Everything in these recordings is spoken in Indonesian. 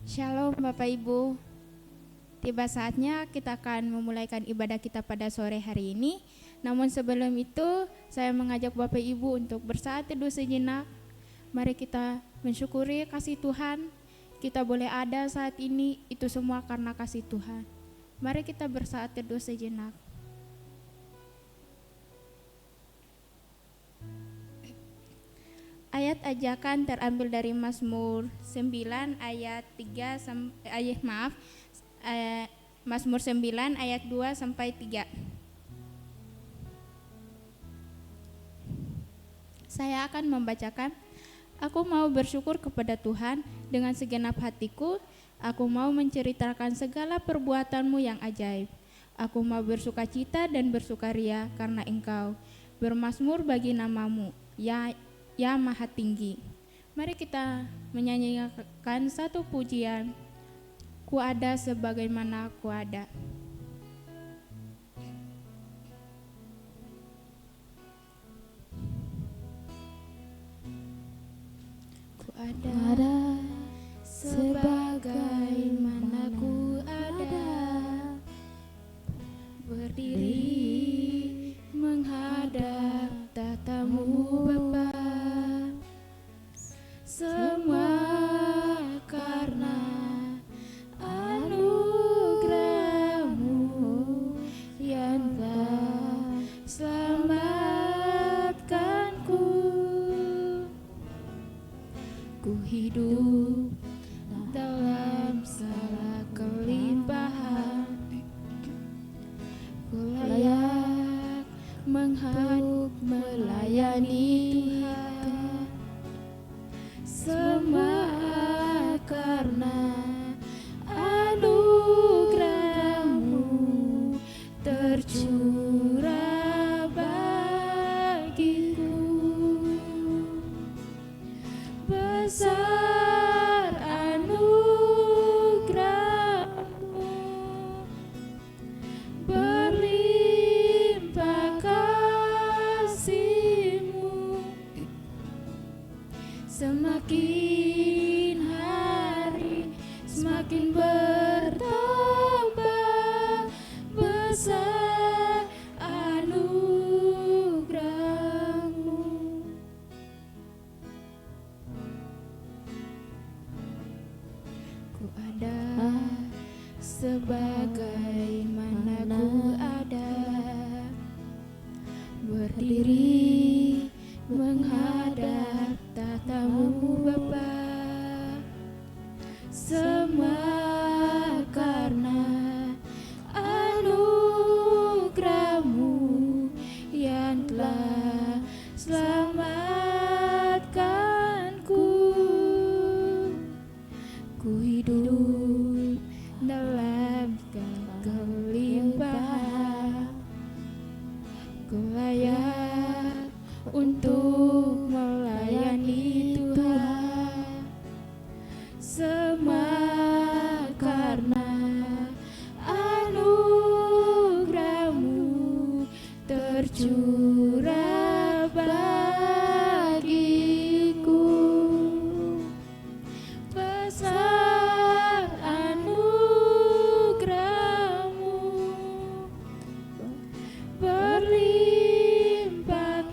Shalom Bapak Ibu. Tiba saatnya kita akan memulaikan ibadah kita pada sore hari ini. Namun sebelum itu saya mengajak Bapak Ibu untuk bersaat teduh sejenak. Mari kita mensyukuri kasih Tuhan. Kita boleh ada saat ini itu semua karena kasih Tuhan. Mari kita bersaat teduh sejenak. Ayat ajakan terambil dari Mazmur 9 ayat 3 Mazmur 9 ayat 2 sampai 3. Saya akan membacakan. Aku mau bersyukur kepada Tuhan dengan segenap hatiku. Aku mau menceritakan segala perbuatanmu yang ajaib. Aku mau bersukacita dan bersukaria karena Engkau. Bermazmur bagi namamu, Ya Maha Tinggi. Mari kita menyanyikan satu pujian. Ku ada sebagaimana ku ada. Ku ada sebagaimana ku ada, berdiri menghadap tatamu Bapa. Semua karena anugerah-Mu yang telah selamatkanku. Ku hidup dalam segala kelimpahan, ku layak menghadap melayani Tuhan. Semua karena anugerah-Mu tercurah bagiku. Besar anugerah-Mu, berlimpah kasih-Mu. Semakin hari semakin bertambah besar anugerah-Mu. Ku ada sebagaimana ku ada, berdiri menghadap tatamu Bapa. Semua karena anugerah-Mu yang telah selamatkanku. Ku hidup dalam kelimpahan, ku layak untuk melayani Tuhan. Semua karena anugerah-Mu tercurah bagiku. Besar anugerah-Mu, berlimpah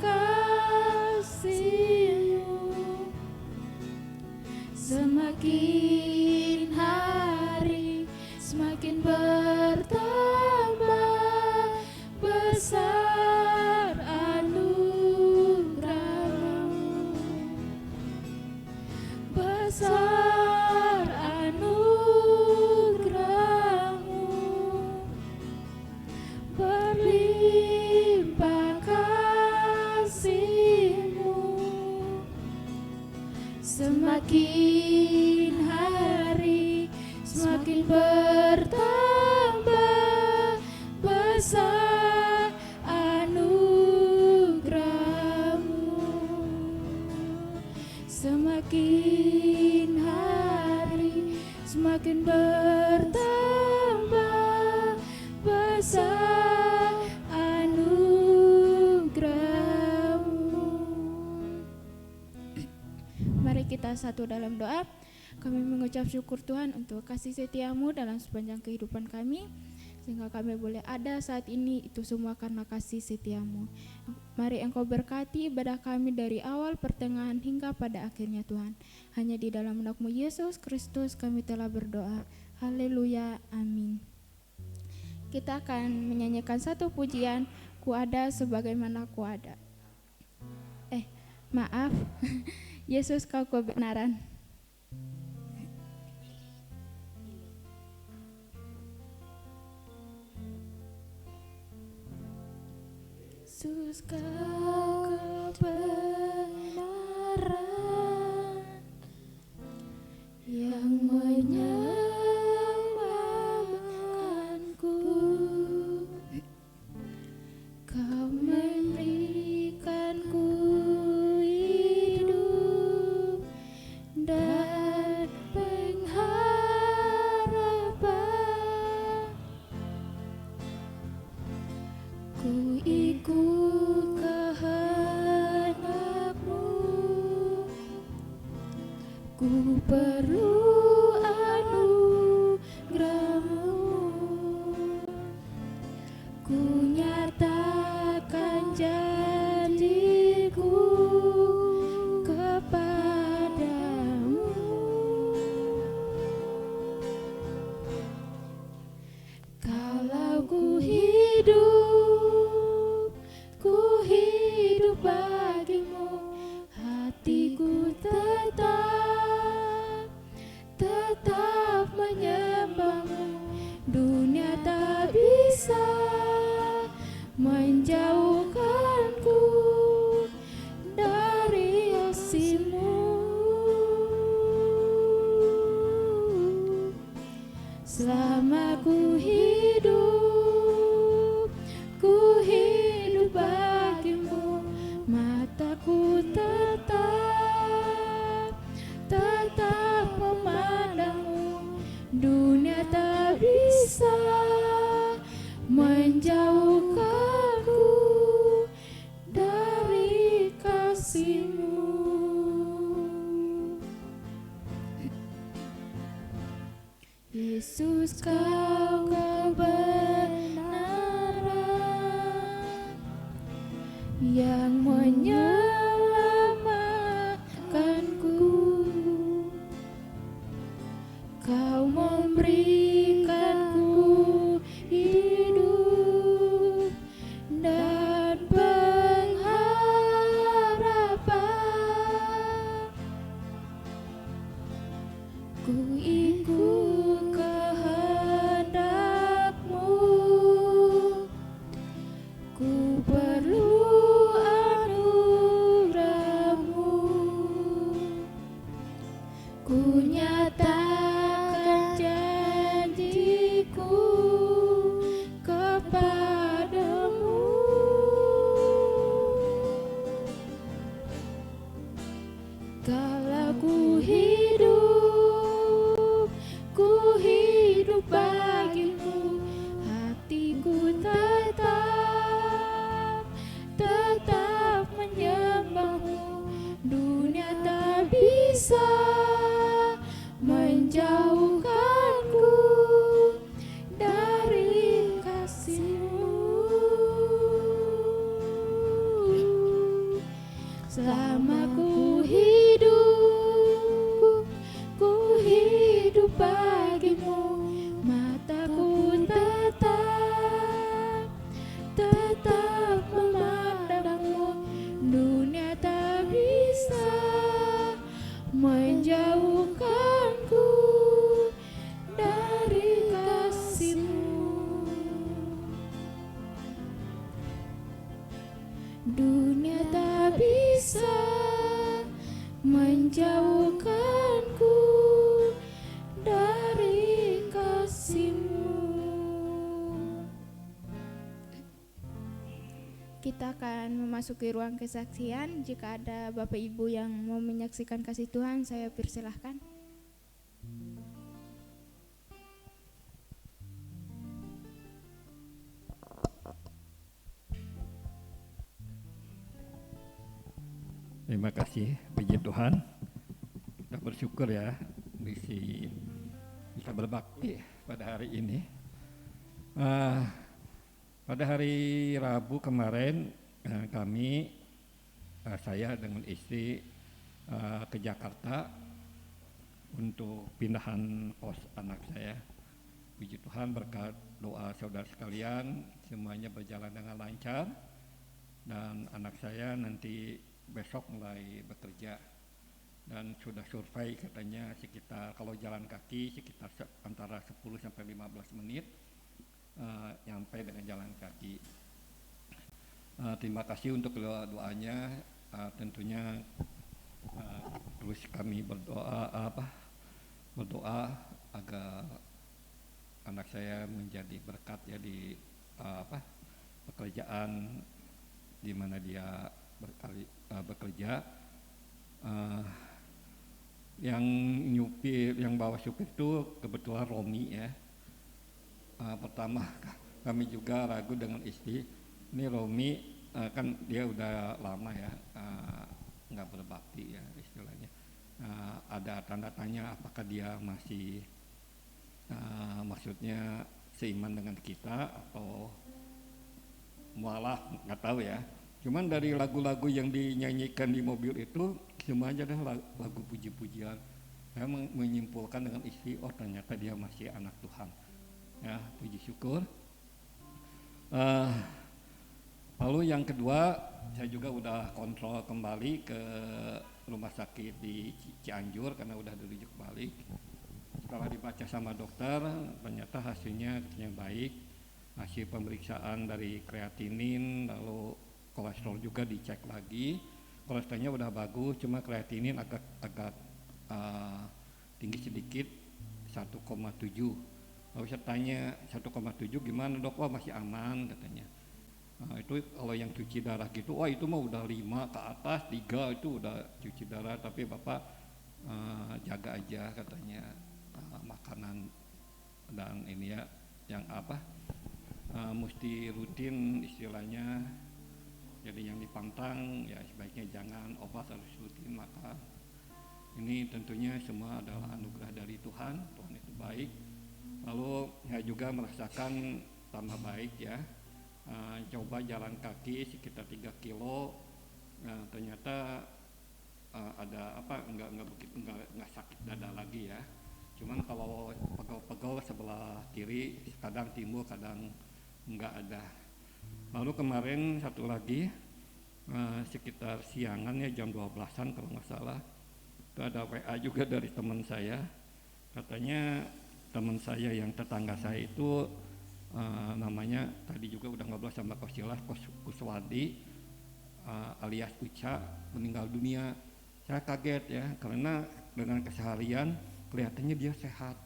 kasih-Mu. Semakin hari semakin bertambah besar anugerah-Mu. Besar anugerah-Mu, berlimpah kasih-Mu. Semakin hari semakin bertambah besar anugerah-Mu. Semakin hari semakin bertambah besar anugerah-Mu. Mari kita satu dalam doa. Kami mengucap syukur Tuhan untuk kasih setia-Mu dalam sepanjang kehidupan kami, sehingga kami boleh ada saat ini, itu semua karena kasih setia-Mu. Mari Engkau berkati ibadah kami dari awal, pertengahan, hingga pada akhirnya Tuhan. Hanya di dalam nama-Mu Yesus Kristus kami telah berdoa. Haleluya, amin. Kita akan menyanyikan satu pujian, Ku ada sebagaimana ku ada. Maaf, Yesus kau kebenaran. Yesus kau kebenaran yang menyelamatkanku. Kau memberikanku hidup dan pengharapan. Ku ikut kehendak-Mu, ku perlu anugerah-Mu, ku nyatakan janji-Ku kepadamu. Kalau ku hidup bagi-Mu, hatiku tetap menyembah-Mu. Dunia tak bisa menjauhkanku dari kasih-Mu. Selama ku hidup bagi-Mu, mataku tetap memandang-Mu. Dunia tak bisa menjauhkanku dari kasih-Mu. Yesus kau kebenaran yang menyelamatkanku. Kau memberikanku hidup dan pengharapan. Ku ikut kehendak-Mu, ku perlu anugerah-Mu, ku nyatakan janji-Ku kepadamu. Kalau ku hidup bagi-Mu, hatiku tetap menyembah-Mu. Dunia tak bisa menjauhkanku dari kasih-Mu. Selama ku hidup bagi-Mu, mataku tetap memandang-Mu. Dunia tak bisa menjauhkanku dari kasih-Mu. Dunia tak bisa menjauhkanku dari kasih-Mu. Kita akan memasuki ruang kesaksian. Jika ada Bapak Ibu yang mau menyaksikan kasih Tuhan, saya persilahkan. Terima kasih, puji Tuhan. Kita bersyukur ya, bisa berbakti pada hari ini. Uh, Pada hari Rabu kemarin saya dengan istri ke Jakarta untuk pindahan kos anak saya. Puji Tuhan berkat doa saudara sekalian semuanya berjalan dengan lancar dan anak saya nanti besok mulai bekerja dan sudah survei katanya sekitar kalau jalan kaki sekitar antara 10 sampai 15 menit nyampe dengan jalan kaki. Terima kasih untuk doanya. Tentunya terus kami berdoa agar anak saya menjadi berkat ya di pekerjaan di mana dia bekerja. Yang bawa supir itu kebetulan Romi ya. Pertama kami juga ragu dengan istri, ini Romi kan dia udah lama ya nggak berbakti ya istilahnya, ada tanda tanya apakah dia masih maksudnya seiman dengan kita atau malah nggak tahu ya. Cuman dari lagu-lagu yang dinyanyikan di mobil itu semuanya adalah lagu puji-pujian. Saya menyimpulkan dengan istri, oh ternyata dia masih anak Tuhan. Ya, puji syukur. Lalu yang kedua, saya juga udah kontrol kembali ke rumah sakit di Cianjur karena udah dirujuk balik. Setelah dibaca sama dokter, ternyata hasilnya baik. Hasil pemeriksaan dari kreatinin, lalu kolesterol juga dicek lagi. Kolesterolnya udah bagus, cuma kreatinin agak tinggi sedikit, 1,7. Lalu saya tanya 1,7 gimana dok? Wah masih aman katanya. Itu kalau yang cuci darah gitu, wah itu mah udah 5 ke atas, 3 itu udah cuci darah. Tapi bapak jaga aja katanya makanan dan ini ya yang mesti rutin istilahnya. Jadi yang dipantang ya sebaiknya jangan, obat harus rutin makan. Ini tentunya semua adalah anugerah dari Tuhan. Tuhan itu baik. Lalu saya juga merasakan tambah baik ya, coba jalan kaki sekitar 3 kilo, ternyata ada nggak sakit dada lagi ya. Cuman kalau pegel-pegel sebelah kiri kadang timbul kadang nggak ada. Lalu kemarin satu lagi sekitar siangan ya jam 12-an kalau nggak salah, itu ada WA juga dari teman saya, katanya teman saya yang tetangga saya itu namanya tadi juga udah ngobrol sama Kosilas Kuswadi alias Uca meninggal dunia. Saya kaget ya karena dengan keseharian kelihatannya dia sehat.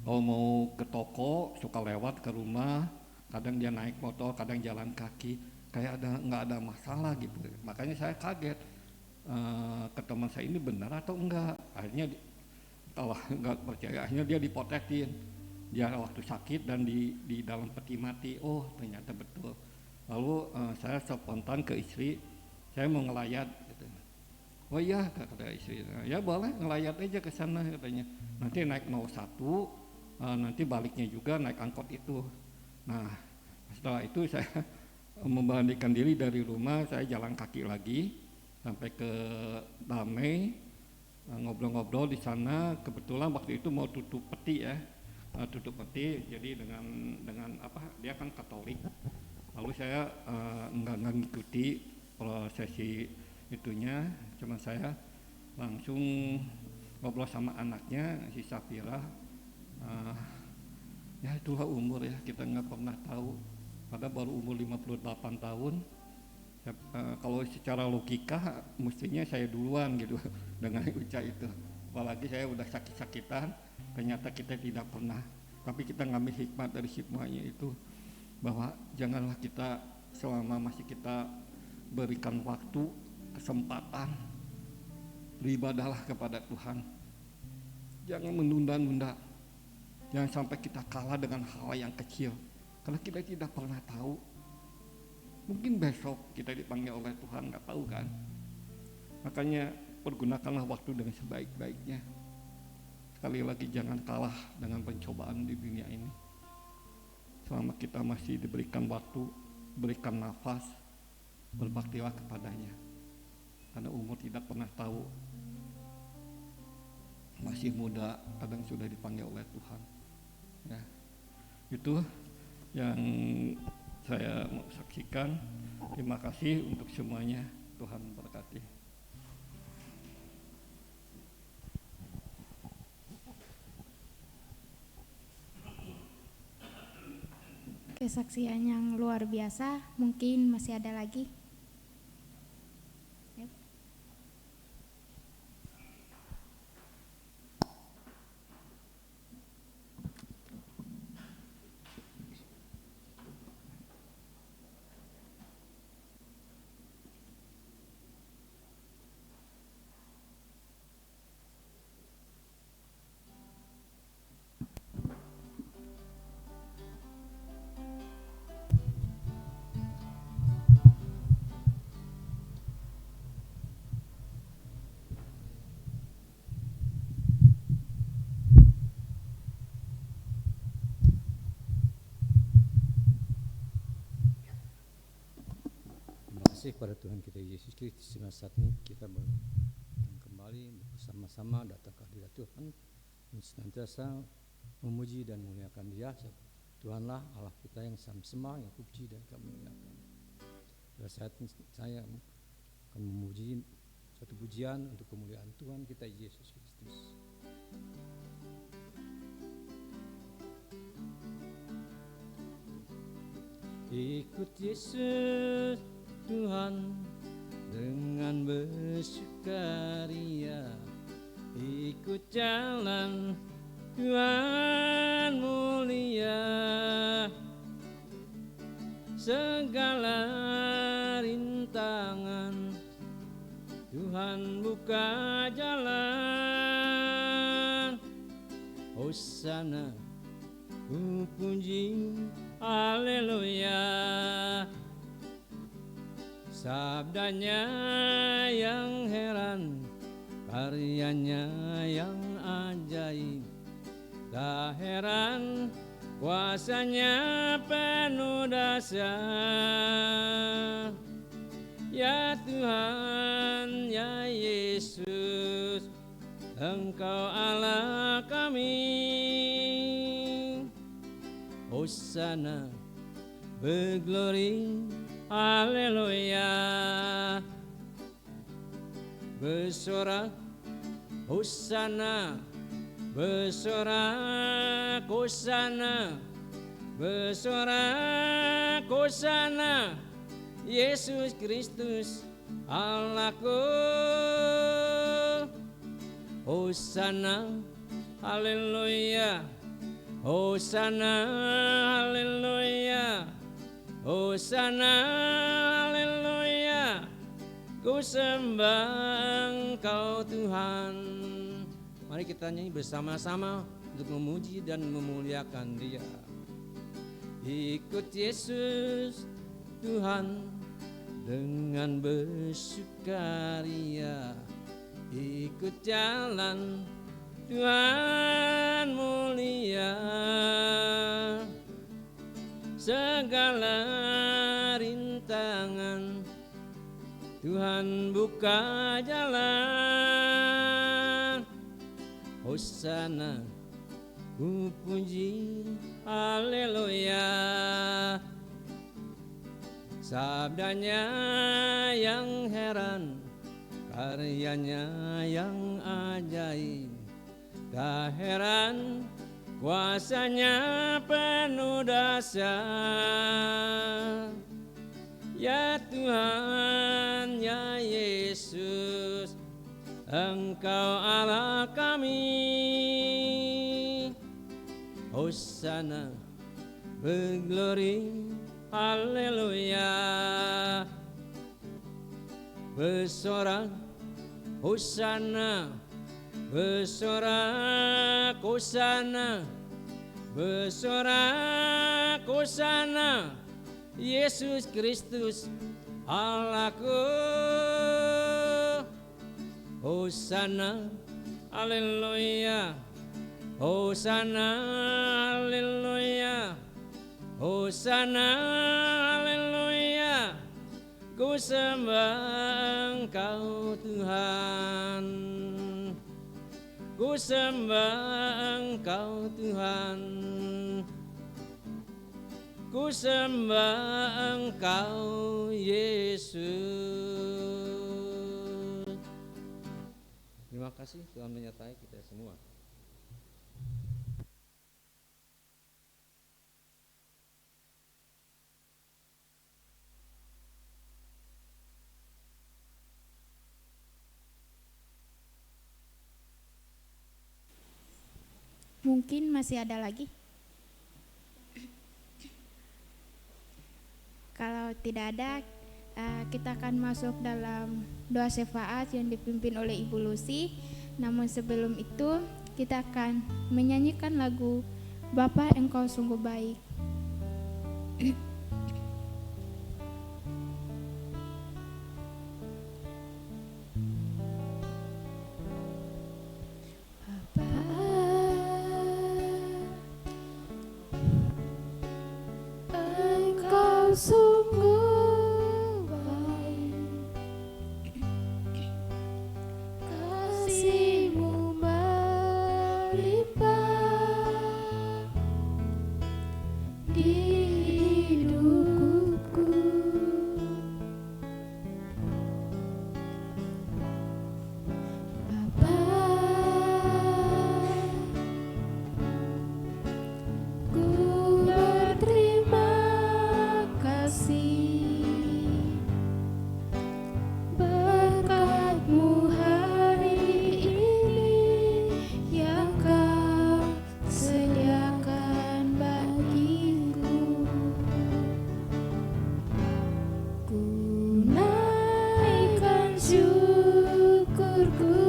Kalau mau ke toko suka lewat ke rumah, kadang dia naik motor, kadang jalan kaki, kayak nggak ada masalah gitu. Makanya saya kaget ke teman saya ini benar atau enggak. Akhirnya kalau nggak percaya, akhirnya dia dipotekin. Dia waktu sakit dan di dalam peti mati. Oh ternyata betul. Lalu saya spontan ke istri, saya mau ngelayat. Gitu. Oh iya kata istri, ya boleh ngelayat aja ke sana katanya. Nanti naik 01, nanti baliknya juga naik angkot itu. Nah setelah itu saya memberanikan diri dari rumah, saya jalan kaki lagi sampai ke Damai. Ngobrol-ngobrol di sana, kebetulan waktu itu mau tutup peti ya, jadi dengan dia kan Katolik, lalu saya nggak ngikuti prosesi itunya, cuma saya langsung ngobrol sama anaknya si Safira. Ya itulah umur ya, kita nggak pernah tahu, padahal baru umur 58 tahun. Kalau secara logika mestinya saya duluan gitu dengan Uca itu, apalagi saya udah sakit-sakitan, ternyata kita tidak pernah, tapi kita ngambil hikmat dari hikmahnya itu bahwa janganlah kita selama masih kita berikan waktu, kesempatan, beribadahlah kepada Tuhan, jangan menunda-nunda, jangan sampai kita kalah dengan hal yang kecil karena kita tidak pernah tahu. Mungkin besok kita dipanggil oleh Tuhan, nggak tahu kan. Makanya pergunakanlah waktu dengan sebaik-baiknya. sekali lagi jangan kalah dengan pencobaan di dunia ini. Selama kita masih diberikan waktu, berikan nafas, berbaktilah kepadanya. Karena umur tidak pernah tahu. Masih muda, kadang sudah dipanggil oleh Tuhan. Ya, itu yang saya mau saksikan. Terima kasih untuk semuanya. Tuhan berkati. Kesaksian yang luar biasa, mungkin masih ada lagi. Kepada Tuhan kita Yesus Kristus, saat ini kita kembali bersama-sama datang ke hadirat Tuhan untuk senantiasa memuji dan memuliakan Dia. Tuhanlah Allah kita yang sama-sama yang puji dan kami muliakan. Pada saat ini saya akan memuji satu pujian untuk kemuliaan Tuhan kita Yesus Kristus. Ikut Yesus Tuhan dengan bersukaria, ikut jalan Tuhan mulia, segala rintangan Tuhan buka jalan. Hosana ku puji haleluya, sabdanya yang heran, karyanya yang ajaib. Tak heran kuasanya penuh dahsyat. Ya Tuhan, ya Yesus, Engkau Allah kami. Hosana berglori haleluya, bersorak hosana, bersorak hosana, bersorak hosana, Yesus Kristus Allahku. Hosana haleluya, hosana haleluya, hosana haleluya, ku sembah Engkau Tuhan. Mari kita nyanyi bersama-sama untuk memuji dan memuliakan Dia. Ikut Yesus Tuhan dengan bersukaria, ikut jalan Tuhan mulia, segala rintangan Tuhan buka jalan. Hosana ku puji haleluya, sabdanya yang heran, karyanya yang ajaib. Tak heran kuasanya penuh dahsyat. Ya Tuhan, ya Yesus, Engkau Allah kami. Hosana berglori haleluya, bersorak hosana, bersorak hosana, bersorak hosana, Yesus Kristus Allahku. Hosana haleluya, Hosana haleluya, Hosana haleluya, ku sembah Engkau Tuhan, ku sembah Engkau Tuhan, ku sembah Engkau Yesus. Terima kasih Tuhan menyertai kita semua. Mungkin masih ada lagi. Kalau tidak ada, kita akan masuk dalam doa syafaat yang dipimpin oleh Ibu Lucy. Namun sebelum itu, kita akan menyanyikan lagu Bapa Engkau Sungguh Baik. Sungguh baik, kasih-Mu melimpah di hidupku. Bapa, ku berterima berkat-Mu hari ini yang Kau sediakan bagiku. Ku naikkan syukurku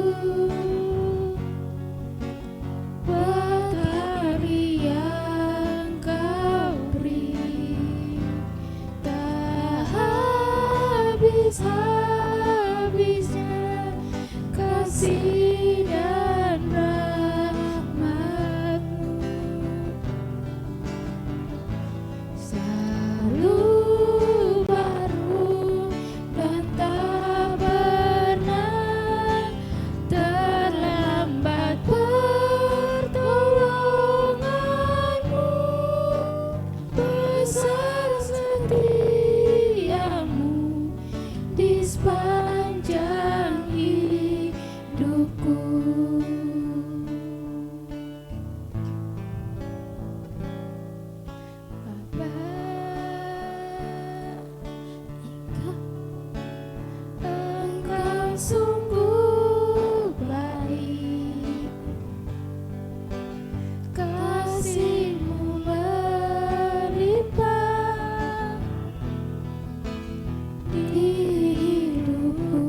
buat hari yang Kau beri. Tak habis-habisnya kasih dan rahmat-Mu, selalu baru dan tak pernah terlambat pertolongan-Mu, besar setia-Mu di sepanjang hidupku. Bapa, Engkau sungguh baik, kasih-Mu melimpah di hidupku.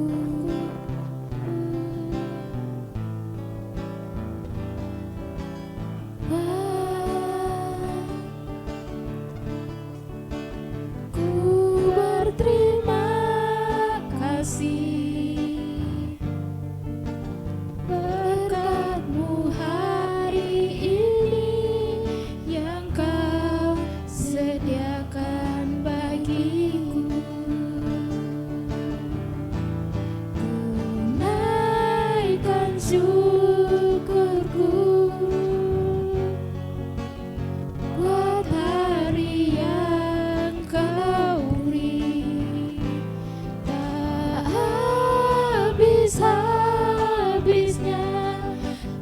Ku berterima kasih berkat-Mu hari ini yang Kau sediakan bagiku. Ku naikkan syukurku buat hari yang Kau beri. Tak habis-habisnya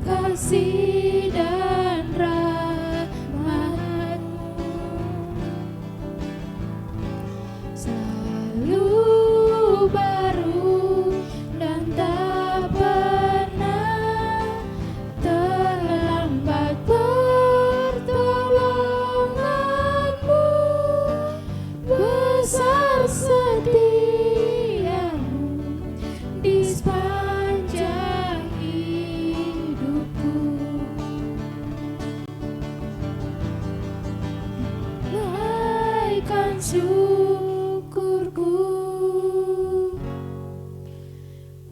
kasih dan rahmat-Mu, selalu baru dan tak pernah terlambat pertolongan-Mu, besar setia-Mu di sepanjang hidupku. Naikkan syukurku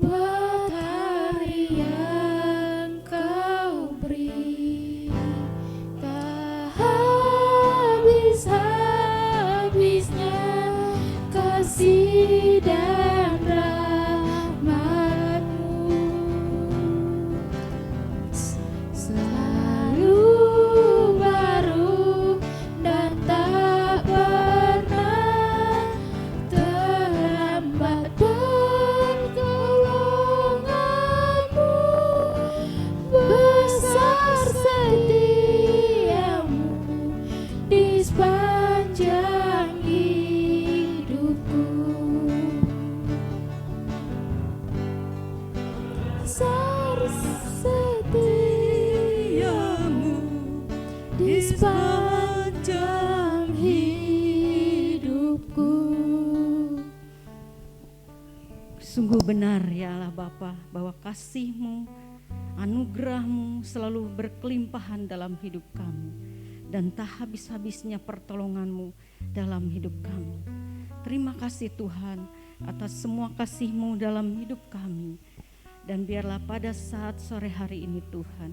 buat hari yang Kau beri. Bapa bahwa kasih-Mu, anugerah-Mu selalu berkelimpahan dalam hidup kami, dan tak habis-habisnya pertolongan-Mu dalam hidup kami. Terima kasih Tuhan atas semua kasih-Mu dalam hidup kami. Dan biarlah pada saat sore hari ini Tuhan,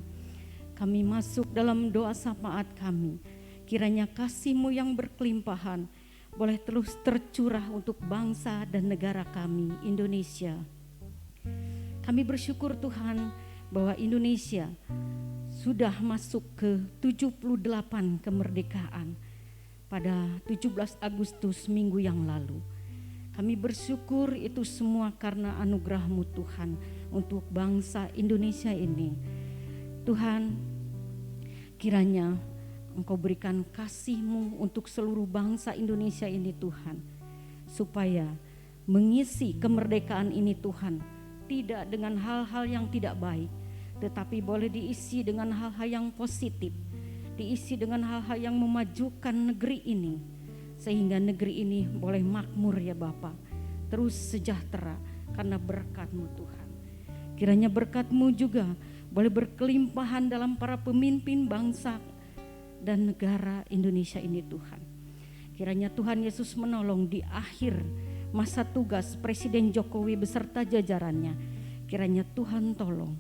kami masuk dalam doa syafaat kami. Kiranya kasih-Mu yang berkelimpahan boleh terus tercurah untuk bangsa dan negara kami, Indonesia. Kami bersyukur Tuhan bahwa Indonesia sudah masuk ke 78 kemerdekaan pada 17 Agustus minggu yang lalu. Kami bersyukur itu semua karena anugerah-Mu Tuhan untuk bangsa Indonesia ini. Tuhan, kiranya Engkau berikan kasih-Mu untuk seluruh bangsa Indonesia ini Tuhan, supaya mengisi kemerdekaan ini Tuhan, tidak dengan hal-hal yang tidak baik, tetapi boleh diisi dengan hal-hal yang positif, diisi dengan hal-hal yang memajukan negeri ini, sehingga negeri ini boleh makmur ya Bapa, terus sejahtera karena berkat-Mu Tuhan. Kiranya berkat-Mu juga boleh berkelimpahan dalam para pemimpin bangsa dan negara Indonesia ini Tuhan. Kiranya Tuhan Yesus menolong di akhir masa tugas Presiden Jokowi beserta jajarannya. Kiranya Tuhan tolong,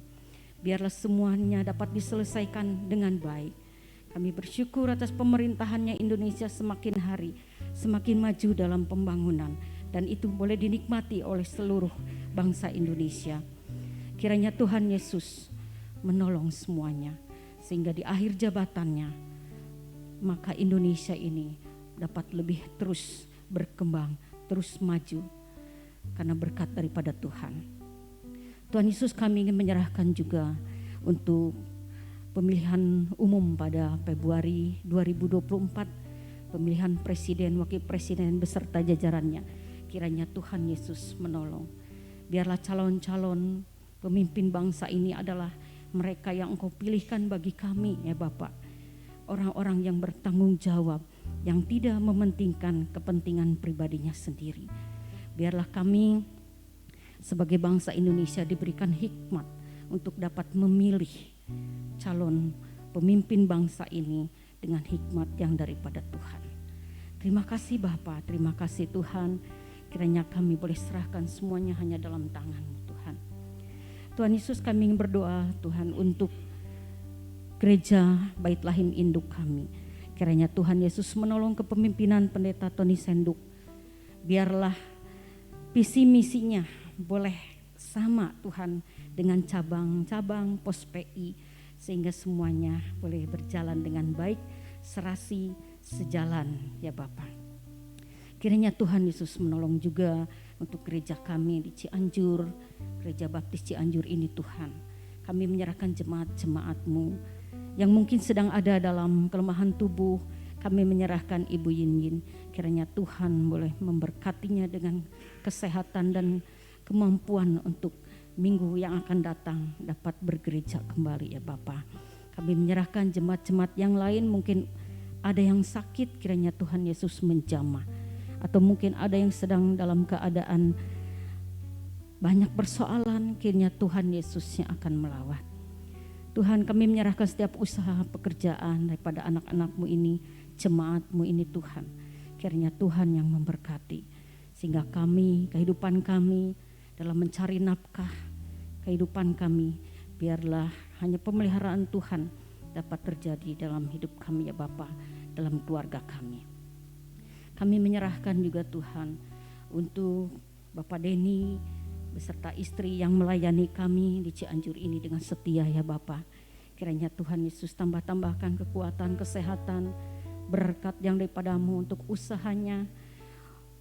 biarlah semuanya dapat diselesaikan dengan baik. Kami bersyukur atas pemerintahannya Indonesia semakin hari semakin maju dalam pembangunan, dan itu boleh dinikmati oleh seluruh bangsa Indonesia. Kiranya Tuhan Yesus menolong semuanya, sehingga di akhir jabatannya maka Indonesia ini dapat lebih terus berkembang, terus maju karena berkat daripada Tuhan. Tuhan Yesus, kami ingin menyerahkan juga untuk pemilihan umum pada Februari 2024, pemilihan presiden, wakil presiden beserta jajarannya. Kiranya Tuhan Yesus menolong. Biarlah calon-calon pemimpin bangsa ini adalah mereka yang Engkau pilihkan bagi kami ya Bapak. Orang-orang yang bertanggung jawab, yang tidak mementingkan kepentingan pribadinya sendiri. Biarlah kami sebagai bangsa Indonesia diberikan hikmat untuk dapat memilih calon pemimpin bangsa ini dengan hikmat yang daripada Tuhan. Terima kasih Bapa, terima kasih Tuhan. Kiranya kami boleh serahkan semuanya hanya dalam tangan-Mu Tuhan. Tuhan Yesus, kami ingin berdoa Tuhan untuk Gereja Bait Lahim Induk kami. Kiranya Tuhan Yesus menolong kepemimpinan Pendeta Tony Senduk. Biarlah visi misinya boleh sama Tuhan dengan cabang-cabang pos PI, sehingga semuanya boleh berjalan dengan baik, serasi, sejalan ya Bapak. Kiranya Tuhan Yesus menolong juga untuk gereja kami di Cianjur, Gereja Baptis Cianjur ini Tuhan. Kami menyerahkan jemaat-jemaat-Mu yang mungkin sedang ada dalam kelemahan tubuh. Kami menyerahkan Ibu Yin. Kiranya Tuhan boleh memberkatinya dengan kesehatan dan kemampuan untuk minggu yang akan datang dapat bergereja kembali ya Bapa. Kami menyerahkan jemaat-jemaat yang lain, mungkin ada yang sakit, kiranya Tuhan Yesus menjamah. Atau mungkin ada yang sedang dalam keadaan banyak persoalan, kiranya Tuhan Yesus yang akan melawat. Tuhan, kami menyerahkan setiap usaha pekerjaan daripada anak-anak-Mu ini, jemaat-Mu ini Tuhan. Kiranya Tuhan yang memberkati, sehingga kami, kehidupan kami dalam mencari nafkah, kehidupan kami, biarlah hanya pemeliharaan Tuhan dapat terjadi dalam hidup kami ya Bapa, dalam keluarga kami. Kami menyerahkan juga Tuhan untuk Bapak Denny beserta istri yang melayani kami di Cianjur ini dengan setia ya Bapa. Kiranya Tuhan Yesus tambahkan kekuatan, kesehatan, berkat yang daripada-Mu untuk usahanya.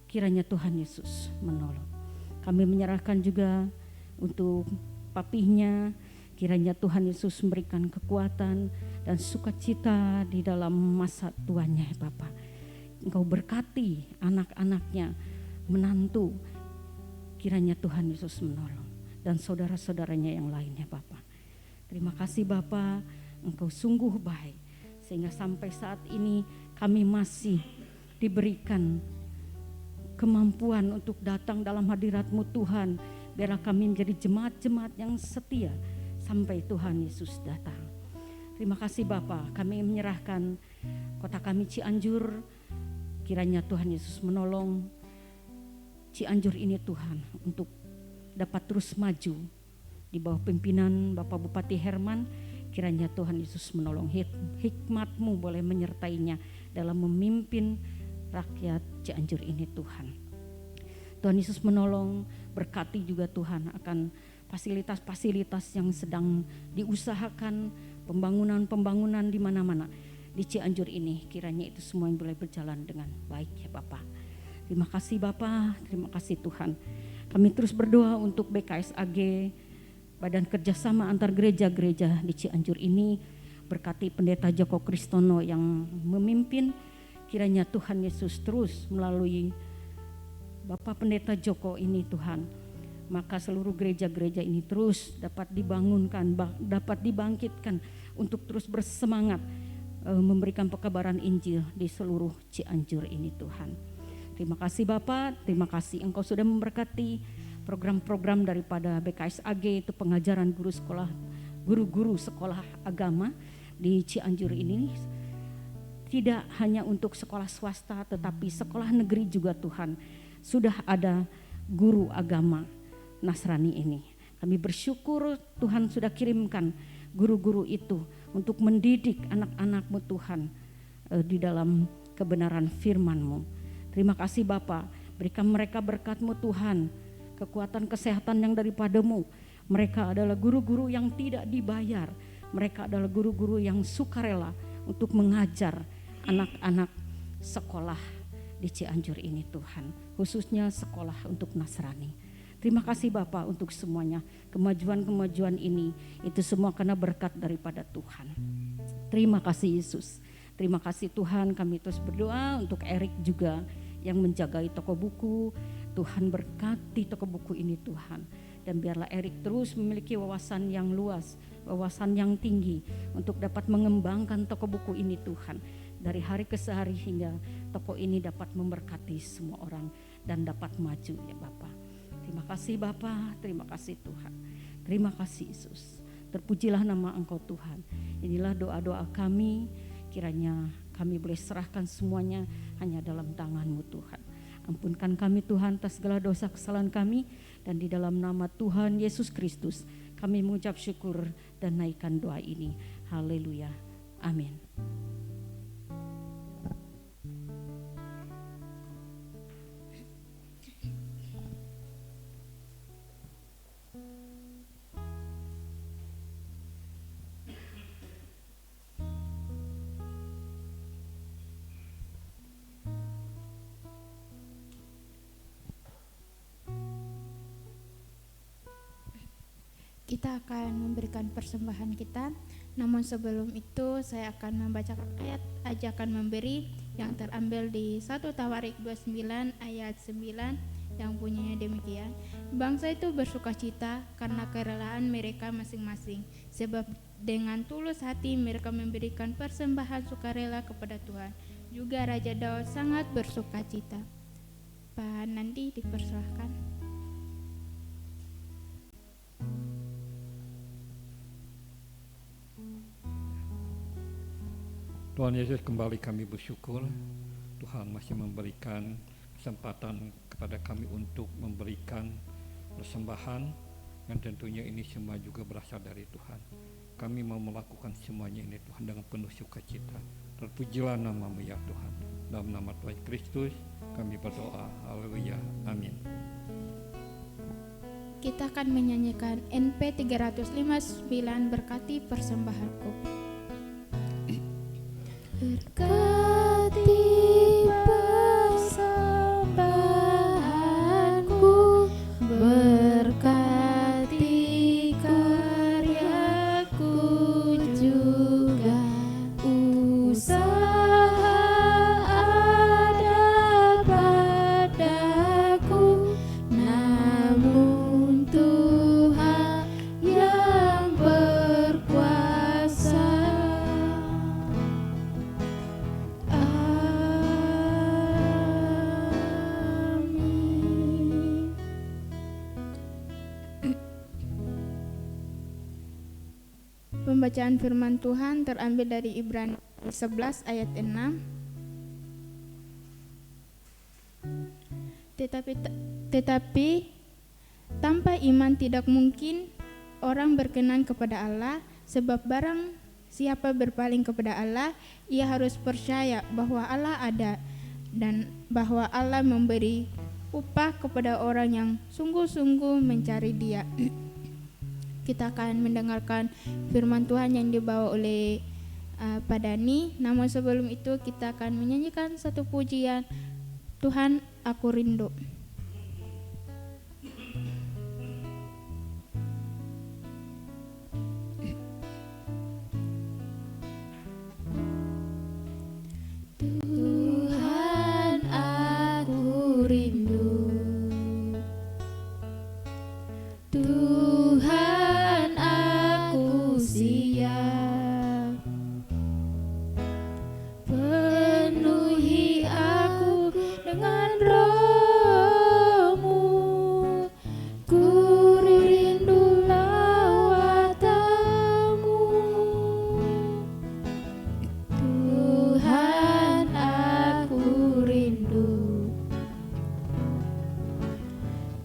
Kiranya Tuhan Yesus menolong. Kami menyerahkan juga untuk papihnya. Kiranya Tuhan Yesus memberikan kekuatan dan sukacita di dalam masa tuanya ya Bapa. Engkau berkati anak-anaknya, menantu. Kiranya Tuhan Yesus menolong, dan saudara-saudaranya yang lainnya Bapa. Terima kasih Bapa, Engkau sungguh baik, sehingga sampai saat ini kami masih diberikan kemampuan untuk datang dalam hadirat-Mu Tuhan Biarlah kami menjadi jemaat-jemaat yang setia sampai Tuhan Yesus datang. Terima kasih Bapa, kami menyerahkan kota kami Cianjur. Kiranya Tuhan Yesus menolong Cianjur ini Tuhan untuk dapat terus maju di bawah pimpinan Bapak Bupati Herman. Kiranya Tuhan Yesus menolong, hikmat-Mu boleh menyertainya dalam memimpin rakyat Cianjur ini Tuhan. Tuhan Yesus menolong, berkati juga Tuhan akan fasilitas-fasilitas yang sedang diusahakan, pembangunan di mana-mana di Cianjur ini. Kiranya itu semua yang boleh berjalan dengan baik ya Bapak. Terima kasih Bapak, terima kasih Tuhan. Kami terus berdoa untuk BKSAG, Badan Kerjasama Antar Gereja-Gereja di Cianjur ini. Berkati Pendeta Joko Kristono yang memimpin. Kiranya Tuhan Yesus terus melalui Bapak Pendeta Joko ini Tuhan, maka seluruh gereja-gereja ini terus dapat dibangunkan, dapat dibangkitkan untuk terus bersemangat memberikan pekabaran Injil di seluruh Cianjur ini Tuhan. Terima kasih Bapak, terima kasih Engkau sudah memberkati program-program daripada BKSAG, itu pengajaran guru-guru sekolah agama di Cianjur ini. Tidak hanya untuk sekolah swasta tetapi sekolah negeri juga Tuhan. Sudah ada guru agama Nasrani ini. Kami bersyukur Tuhan sudah kirimkan guru-guru itu untuk mendidik anak-anak-Mu Tuhan di dalam kebenaran firman-Mu. Terima kasih Bapa, berikan mereka berkat-Mu Tuhan, kekuatan kesehatan yang daripada-Mu. Mereka adalah guru-guru yang tidak dibayar. Mereka adalah guru-guru yang sukarela untuk mengajar anak-anak sekolah di Cianjur ini Tuhan, khususnya sekolah untuk Nasrani. Terima kasih Bapak untuk semuanya, kemajuan-kemajuan ini itu semua karena berkat daripada Tuhan. Terima kasih Yesus. Terima kasih Tuhan, kami terus berdoa untuk Erik juga yang menjagai toko buku. Tuhan berkati toko buku ini Tuhan, dan biarlah Erik terus memiliki wawasan yang luas, wawasan yang tinggi untuk dapat mengembangkan toko buku ini Tuhan. Dari hari ke hari hingga toko ini dapat memberkati semua orang dan dapat maju ya Bapak. Terima kasih Bapak, terima kasih Tuhan. Terima kasih Yesus. Terpujilah nama Engkau Tuhan. Inilah doa-doa kami, kiranya kami boleh serahkan semuanya hanya dalam tangan-Mu Tuhan. Ampunkan kami Tuhan atas segala dosa kesalahan kami, dan di dalam nama Tuhan Yesus Kristus kami mengucap syukur dan naikkan doa ini. Haleluya. Amin. Kita akan memberikan persembahan kita. Namun sebelum itu saya akan membacakan ayat ajakan memberi yang terambil di 1 Tawarik 29 ayat 9 yang bunyinya demikian. Bangsa itu bersukacita karena kerelaan mereka masing-masing, sebab dengan tulus hati mereka memberikan persembahan sukarela kepada Tuhan. Juga Raja Daud sangat bersukacita. Pak Nandi dipersilahkan. Tuhan Yesus, kembali kami bersyukur Tuhan masih memberikan kesempatan kepada kami untuk memberikan persembahan yang tentunya ini semua juga berasal dari Tuhan. Kami mau melakukan semuanya ini Tuhan dengan penuh sukacita. Terpujilah nama-Mu ya Tuhan. Dalam nama Tuhan Kristus kami berdoa. Haleluya. Amin. Kita akan menyanyikan NP 359 berkati persembahanku. Berkati persembahanku, berkati karyaku juga, usaha ada padaku, namun Tuhan yang berkuasa. Pembacaan firman Tuhan terambil dari Ibrani 11 ayat 6. Tetapi tanpa iman tidak mungkin orang berkenan kepada Allah, sebab barang siapa berpaling kepada Allah, ia harus percaya bahwa Allah ada dan bahwa Allah memberi upah kepada orang yang sungguh-sungguh mencari Dia. Kita akan mendengarkan firman Tuhan yang dibawa oleh Pak Dani. Namun sebelum itu kita akan menyanyikan satu pujian, Tuhan Aku Rindu. Tuhan aku rindu, Tuhan aku siap, penuhi aku dengan Roh-Mu, ku rindu lawatan-Mu. Tuhan aku rindu,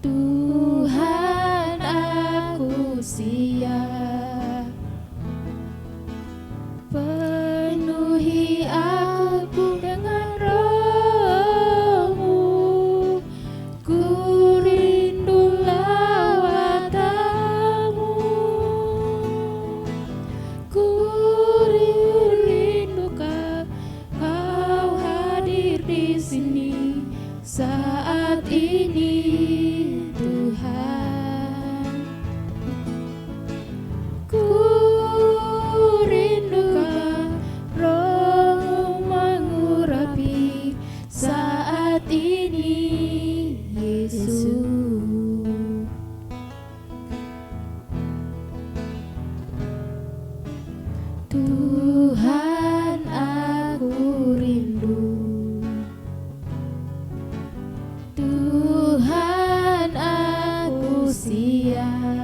Tuhan aku siap, penuhi aku dengan Roh-Mu, ku rindu lawatan-Mu, ku rindu Kau hadir di sini saat ini, Tuhan. Ku rindu Roh-Mu mengurapi saat ini, Yesus. Tuhan aku rindu, Tuhan aku siap,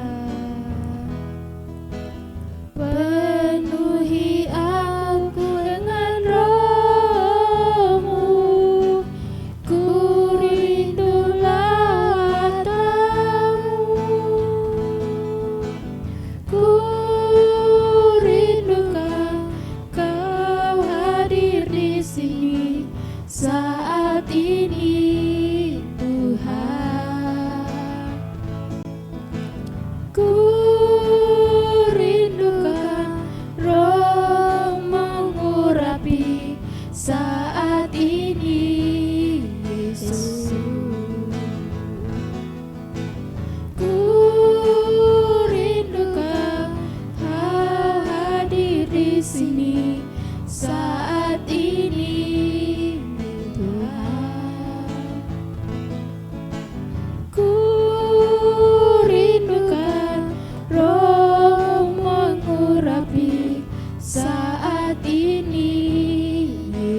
penuhi aku dengan Roh-Mu, ku rindu lawatan-Mu, ku rindu Kau hadir di sini saat ini, Tuhan. Ku rindukan Roh mengurapi saat ini, Yesus. Ku rindukan Kau hadir di sini saat ini, Tuhan. Ku rindukan Roh mengurapi saat ini,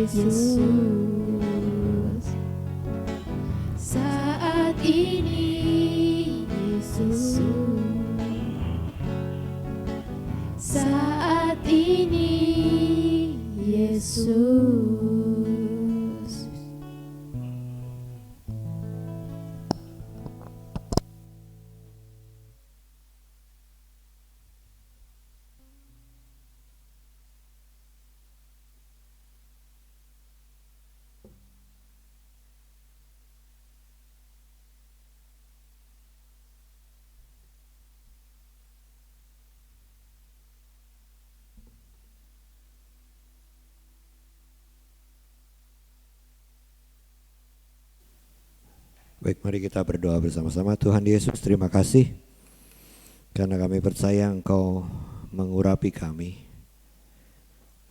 Yesus. Saat ini, Yesus. Saat ini, Yesus. Baik, mari kita berdoa bersama-sama. Tuhan Yesus, terima kasih karena kami percaya Engkau mengurapi kami.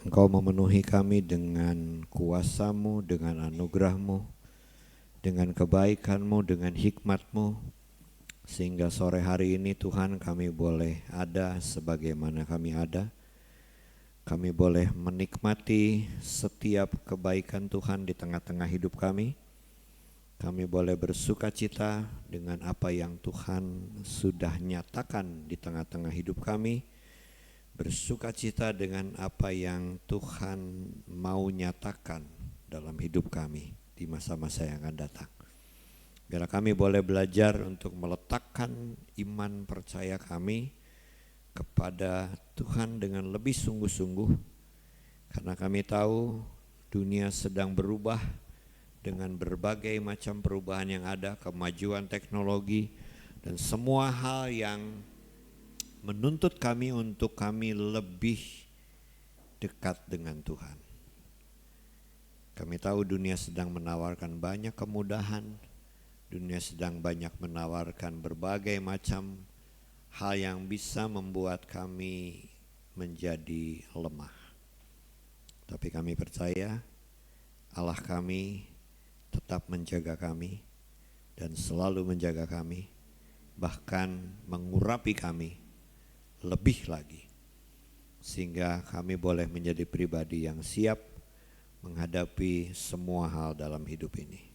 Engkau memenuhi kami dengan kuasa-Mu, dengan anugerah-Mu, dengan kebaikan-Mu, dengan hikmat-Mu, sehingga sore hari ini Tuhan kami boleh ada sebagaimana kami ada. Kami boleh menikmati setiap kebaikan Tuhan di tengah-tengah hidup kami. Kami boleh bersuka cita dengan apa yang Tuhan sudah nyatakan di tengah-tengah hidup kami. bersukacita dengan apa yang Tuhan mau nyatakan dalam hidup kami di masa-masa yang akan datang. Biarlah kami boleh belajar untuk meletakkan iman percaya kami kepada Tuhan dengan lebih sungguh-sungguh, karena kami tahu dunia sedang berubah dengan berbagai macam perubahan yang ada, kemajuan teknologi dan semua hal yang menuntut kami untuk kami lebih dekat dengan Tuhan. Kami tahu dunia sedang menawarkan banyak kemudahan, dunia sedang banyak menawarkan berbagai macam hal yang bisa membuat kami menjadi lemah. Tapi kami percaya Allah kami tetap menjaga kami dan selalu menjaga kami, bahkan mengurapi kami lebih lagi, sehingga kami boleh menjadi pribadi yang siap menghadapi semua hal dalam hidup ini.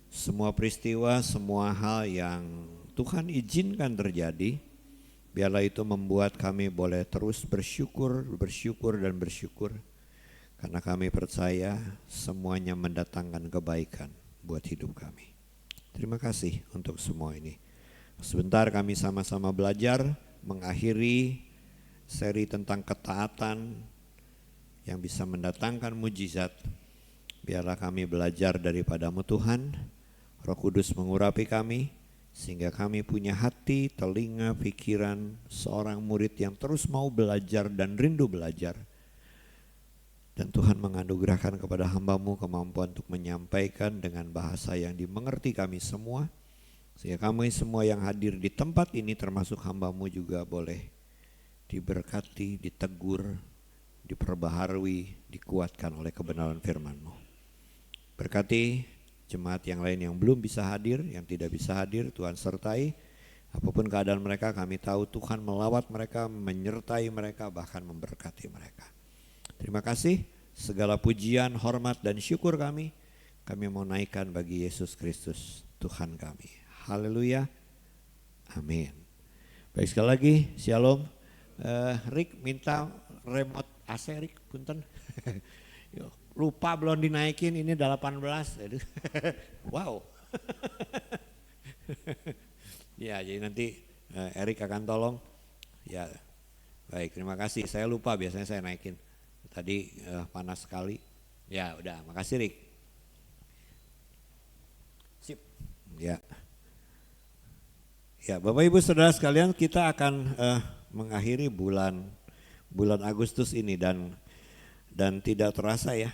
Semua peristiwa, semua hal yang Tuhan izinkan terjadi, biarlah itu membuat kami boleh terus bersyukur, karena kami percaya semuanya mendatangkan kebaikan buat hidup kami. Terima kasih untuk semua ini. Sebentar kami sama-sama belajar mengakhiri seri tentang ketaatan yang bisa mendatangkan mujizat. Biarlah kami belajar daripada-Mu Tuhan. Roh Kudus mengurapi kami sehingga kami punya hati, telinga, pikiran seorang murid yang terus mau belajar dan rindu belajar. Dan Tuhan menganugerahkan kepada hamba-Mu kemampuan untuk menyampaikan dengan bahasa yang dimengerti kami semua, sehingga kami semua yang hadir di tempat ini termasuk hamba-Mu juga boleh diberkati, ditegur, diperbaharui, dikuatkan oleh kebenaran firman-Mu. Berkati jemaat yang lain yang belum bisa hadir, yang tidak bisa hadir, Tuhan sertai. Apapun keadaan mereka, kami tahu Tuhan melawat mereka, menyertai mereka, bahkan memberkati mereka. Terima kasih, segala pujian, hormat dan syukur kami mau naikkan bagi Yesus Kristus Tuhan kami. Haleluya, amin. Baik, sekali lagi, shalom. Rick minta remote AC, Rick, punten. Lupa belum dinaikin, ini 18. Wow. Ya, jadi nanti Erik akan tolong. Ya, baik, terima kasih. Saya lupa, biasanya saya naikin. Tadi panas sekali. Ya, udah, makasih Rick. Sip. Ya. Ya, Bapak Ibu Saudara sekalian, kita akan mengakhiri bulan Agustus ini dan tidak terasa ya.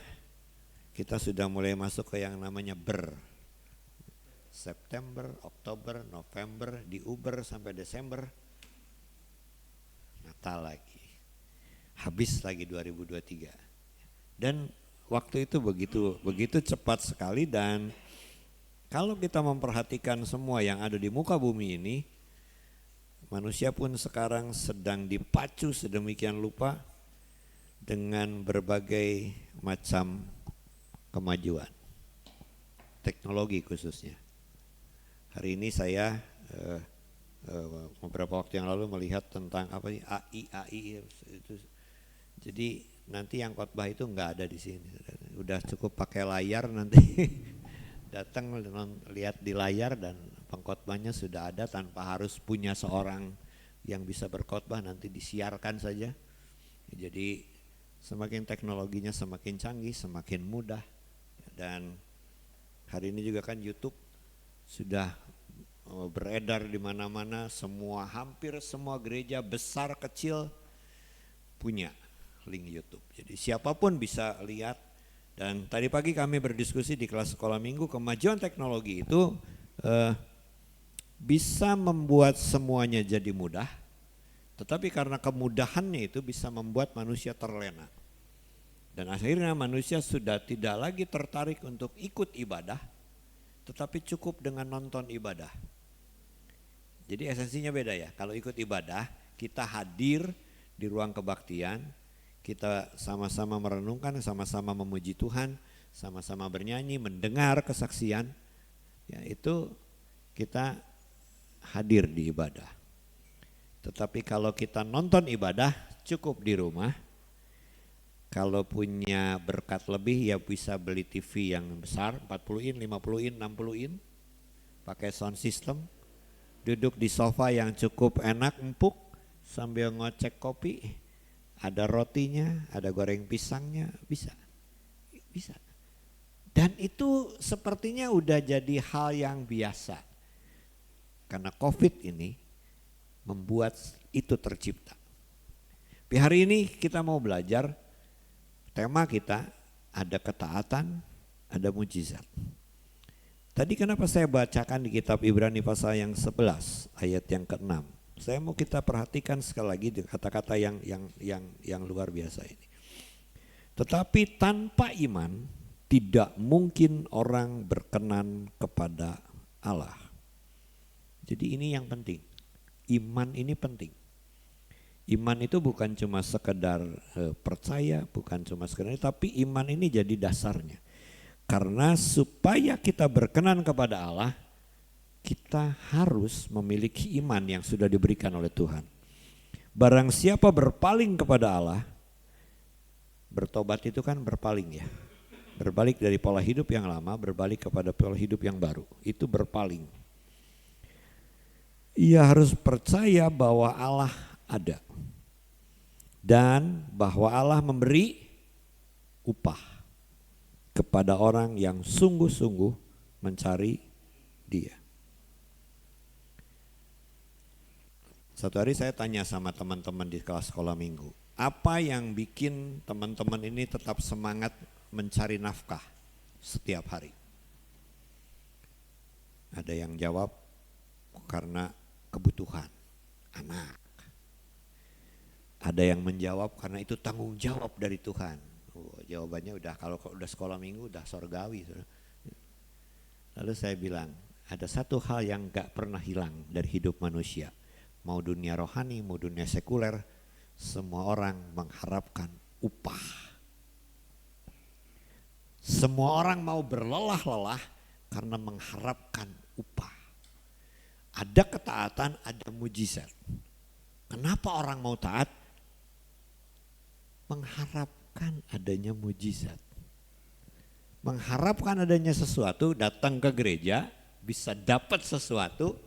Kita sudah mulai masuk ke yang namanya September, Oktober, November, di Uber sampai Desember, Natal lagi, habis lagi 2023. Dan waktu itu begitu cepat sekali, dan kalau kita memperhatikan semua yang ada di muka bumi ini, manusia pun sekarang sedang dipacu sedemikian lupa dengan berbagai macam kemajuan teknologi khususnya. Hari ini saya beberapa waktu yang lalu melihat tentang AI itu. Jadi nanti yang khotbah itu nggak ada di sini, udah cukup pakai layar nanti datang lihat di layar dan pengkhotbahnya sudah ada tanpa harus punya seorang yang bisa berkhotbah, nanti disiarkan saja. Jadi semakin teknologinya semakin canggih, semakin mudah. Dan hari ini juga kan YouTube sudah beredar di mana-mana, hampir semua gereja besar kecil punya link YouTube. Jadi siapapun bisa lihat. Dan tadi pagi kami berdiskusi di kelas sekolah minggu, kemajuan teknologi itu bisa membuat semuanya jadi mudah, tetapi karena kemudahannya itu bisa membuat manusia terlena. Dan akhirnya manusia sudah tidak lagi tertarik untuk ikut ibadah, tetapi cukup dengan nonton ibadah. Jadi esensinya beda ya. Kalau ikut ibadah, kita hadir di ruang kebaktian, kita sama-sama merenungkan, sama-sama memuji Tuhan, sama-sama bernyanyi, mendengar kesaksian, ya itu kita hadir di ibadah. Tetapi kalau kita nonton ibadah, cukup di rumah. Kalau punya berkat lebih ya bisa beli TV yang besar, 40 in, 50 in, 60 in. Pakai sound system. Duduk di sofa yang cukup enak, empuk, sambil ngocek kopi. Ada rotinya, ada goreng pisangnya, bisa. Bisa. Dan itu sepertinya udah jadi hal yang biasa. Karena COVID ini membuat itu tercipta. Di hari ini kita mau belajar, tema kita ada ketaatan, ada mujizat. Tadi kenapa saya bacakan di kitab Ibrani pasal yang 11 ayat yang ke-6. Saya mau kita perhatikan sekali lagi kata-kata yang luar biasa ini. Tetapi tanpa iman tidak mungkin orang berkenan kepada Allah. Jadi ini yang penting. Iman ini penting. Iman itu bukan cuma sekedar percaya, bukan cuma sekedar, tapi iman ini jadi dasarnya. Karena supaya kita berkenan kepada Allah, kita harus memiliki iman yang sudah diberikan oleh Tuhan. Barang siapa berpaling kepada Allah, bertobat itu kan berpaling ya. Berbalik dari pola hidup yang lama, berbalik kepada pola hidup yang baru. Itu berpaling. Ia harus percaya bahwa Allah ada. Dan bahwa Allah memberi upah kepada orang yang sungguh-sungguh mencari Dia. Satu hari saya tanya sama teman-teman di kelas sekolah minggu, apa yang bikin teman-teman ini tetap semangat mencari nafkah setiap hari? Ada yang jawab karena kebutuhan anak. Ada yang menjawab karena itu tanggung jawab dari Tuhan. Jawabannya udah, kalau udah sekolah minggu udah sorgawi. Lalu saya bilang, ada satu hal yang gak pernah hilang dari hidup manusia. Mau dunia rohani, mau dunia sekuler, semua orang mengharapkan upah. Semua orang mau berlelah-lelah karena mengharapkan upah. Ada ketaatan, ada mujizat. Kenapa orang mau taat? Mengharapkan adanya mujizat. Mengharapkan adanya sesuatu, datang ke gereja, bisa dapat sesuatu,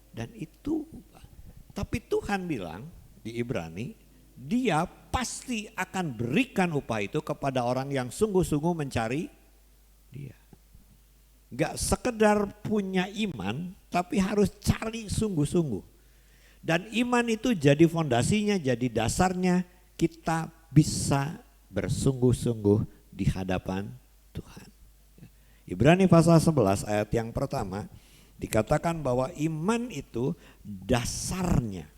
dan itu. Tapi Tuhan bilang di Ibrani, Dia pasti akan berikan upah itu kepada orang yang sungguh-sungguh mencari Dia. Gak sekedar punya iman, tapi harus cari sungguh-sungguh. Dan iman itu jadi fondasinya, jadi dasarnya kita bisa bersungguh-sungguh di hadapan Tuhan. Ibrani pasal 11 ayat yang pertama dikatakan bahwa iman itu dasarnya.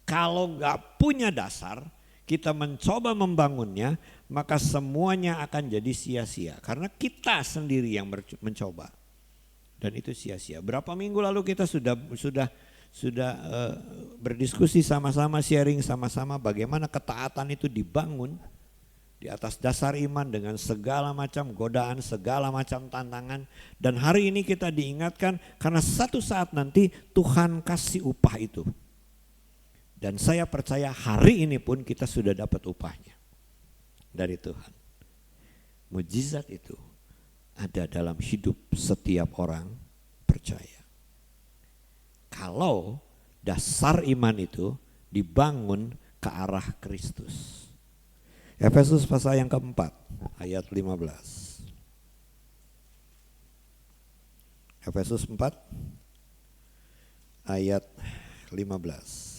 Kalau gak punya dasar, kita mencoba membangunnya, maka semuanya akan jadi sia-sia. Karena kita sendiri yang mencoba. Dan itu sia-sia. Berapa minggu lalu kita sudah berdiskusi sama-sama, sharing sama-sama bagaimana ketaatan itu dibangun di atas dasar iman dengan segala macam godaan, segala macam tantangan. Dan hari ini kita diingatkan karena satu saat nanti Tuhan kasih upah itu. Dan saya percaya hari ini pun kita sudah dapat upahnya dari Tuhan. Mujizat itu ada dalam hidup setiap orang percaya. Kalau dasar iman itu dibangun ke arah Kristus. Efesus pasal yang keempat ayat 15. Efesus 4 ayat 15.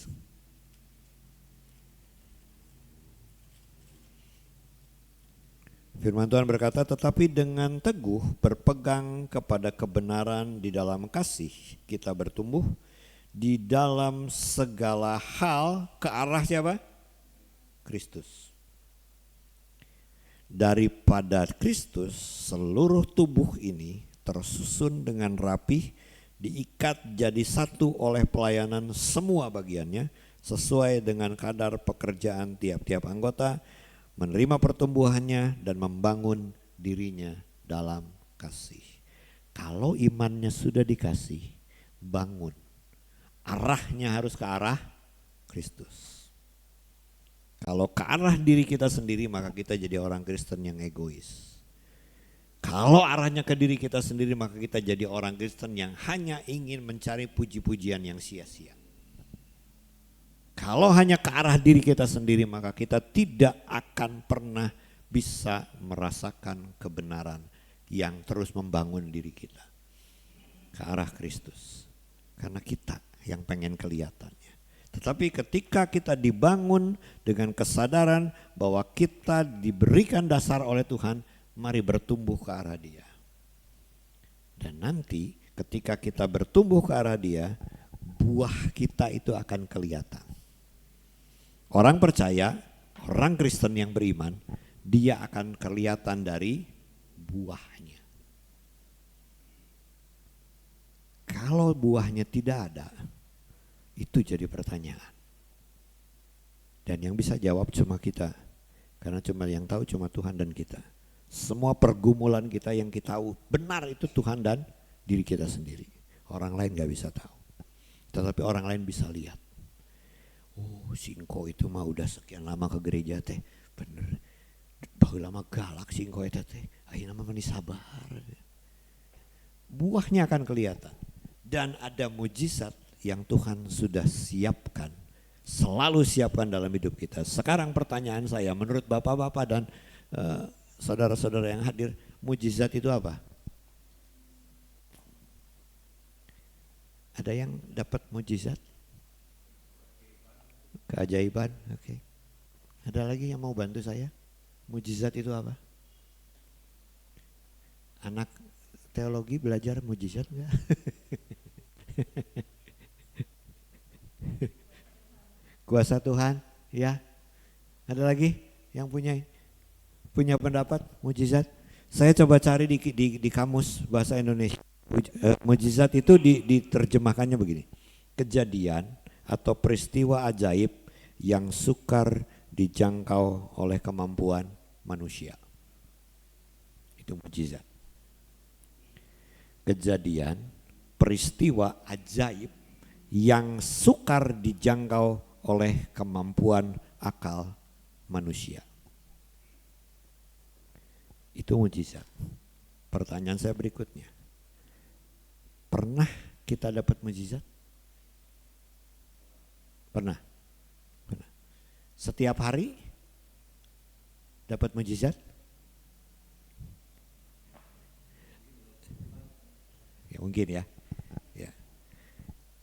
Firman Tuhan berkata, tetapi dengan teguh berpegang kepada kebenaran di dalam kasih, kita bertumbuh di dalam segala hal ke arah siapa? Kristus. Daripada Kristus, seluruh tubuh ini tersusun dengan rapih, diikat jadi satu oleh pelayanan semua bagiannya, sesuai dengan kadar pekerjaan tiap-tiap anggota, menerima pertumbuhannya dan membangun dirinya dalam kasih. Kalau imannya sudah dikasih, bangun. Arahnya harus ke arah Kristus. Kalau ke arah diri kita sendiri maka kita jadi orang Kristen yang egois. Kalau arahnya ke diri kita sendiri maka kita jadi orang Kristen yang hanya ingin mencari puji-pujian yang sia-sia. Kalau hanya ke arah diri kita sendiri maka kita tidak akan pernah bisa merasakan kebenaran yang terus membangun diri kita ke arah Kristus. Karena kita yang pengen kelihatannya. Tetapi ketika kita dibangun dengan kesadaran bahwa kita diberikan dasar oleh Tuhan, mari bertumbuh ke arah Dia. Dan nanti ketika kita bertumbuh ke arah Dia, buah kita itu akan kelihatan. Orang percaya, orang Kristen yang beriman, dia akan kelihatan dari buahnya. Kalau buahnya tidak ada, itu jadi pertanyaan. Dan yang bisa jawab cuma kita, karena cuma yang tahu cuma Tuhan dan kita. Semua pergumulan kita yang kita tahu benar itu Tuhan dan diri kita sendiri. Orang lain gak bisa tahu. Tetapi orang lain bisa lihat. Oh Singko itu mah udah sekian lama ke gereja teh. Bener. Baheula lama galak Singko itu teh. Ayeuna mah meuni sabar. Buahnya akan kelihatan. Dan ada mujizat yang Tuhan sudah siapkan. Selalu siapkan dalam hidup kita. Sekarang pertanyaan saya, menurut bapak-bapak dan saudara-saudara yang hadir, mujizat itu apa? Ada yang dapat mujizat? Keajaiban, oke. Ada lagi yang mau bantu saya? Mujizat itu apa? Anak teologi belajar mujizat enggak? Kuasa Tuhan, ya. Ada lagi yang punya pendapat mujizat? Saya coba cari di kamus bahasa Indonesia. Mujizat itu diterjemahkannya begini. Kejadian atau peristiwa ajaib yang sukar dijangkau oleh kemampuan manusia. Itu mujizat. Kejadian, peristiwa ajaib yang sukar dijangkau oleh kemampuan akal manusia. Itu mujizat. Pertanyaan saya berikutnya. Pernah kita dapat mujizat? Pernah? Pernah. Setiap hari dapat mujizat? Ya mungkin ya.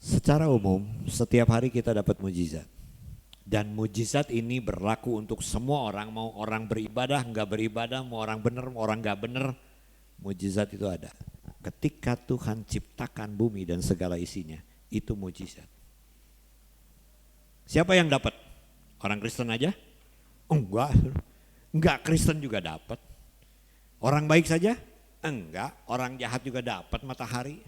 Secara umum setiap hari kita dapat mujizat. Dan mujizat ini berlaku untuk semua orang, mau orang beribadah, enggak beribadah, mau orang benar, mau orang enggak benar, mujizat itu ada. Ketika Tuhan ciptakan bumi dan segala isinya, itu mujizat. Siapa yang dapat? Orang Kristen aja? Enggak Kristen juga dapat. Orang baik saja? Enggak, orang jahat juga dapat matahari.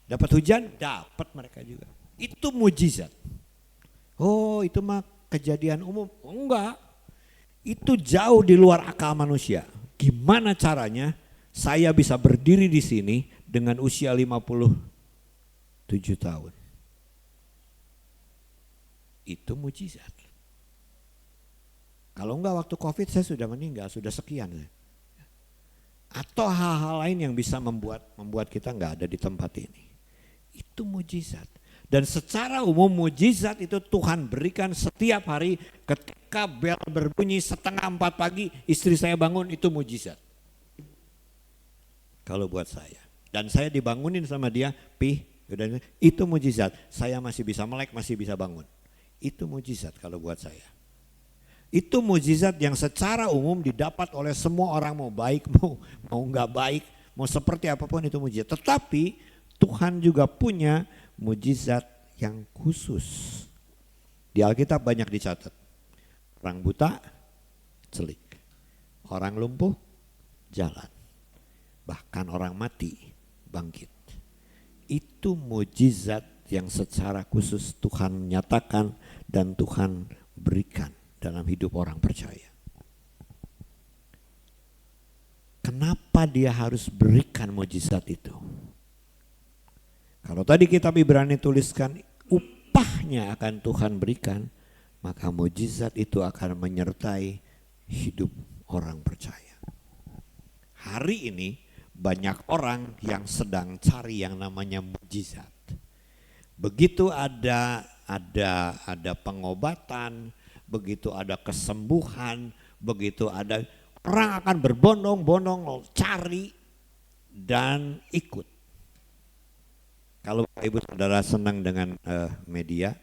Dapat hujan? Dapat mereka juga. Itu mujizat. Oh itu mah kejadian umum. Enggak. Itu jauh di luar akal manusia. Gimana caranya saya bisa berdiri di sini dengan usia 57 tahun? Itu mujizat. Kalau enggak waktu COVID saya sudah meninggal, sudah sekian. Atau hal-hal lain yang bisa membuat kita enggak ada di tempat ini. Itu mujizat. Dan secara umum mujizat itu Tuhan berikan setiap hari. Ketika bel berbunyi 3:30 pagi istri saya bangun, itu mujizat. Kalau buat saya. Dan saya dibangunin sama dia, itu mujizat. Saya masih bisa melek, masih bisa bangun. Itu mujizat kalau buat saya. Itu mujizat yang secara umum didapat oleh semua orang, mau baik, mau enggak baik, mau seperti apapun itu mujizat. Tetapi Tuhan juga punya mujizat yang khusus. Di Alkitab banyak dicatat. Orang buta celik, orang lumpuh jalan, bahkan orang mati bangkit. Itu mujizat yang secara khusus Tuhan nyatakan dan Tuhan berikan dalam hidup orang percaya. Kenapa dia harus berikan mujizat itu? Kalau tadi kitab Ibrani tuliskan upahnya akan Tuhan berikan, maka mujizat itu akan menyertai hidup orang percaya. Hari ini banyak orang yang sedang cari yang namanya mujizat. Begitu ada pengobatan, begitu ada kesembuhan, begitu ada, orang akan berbondong-bondong cari dan ikut. Kalau Ibu Saudara senang dengan media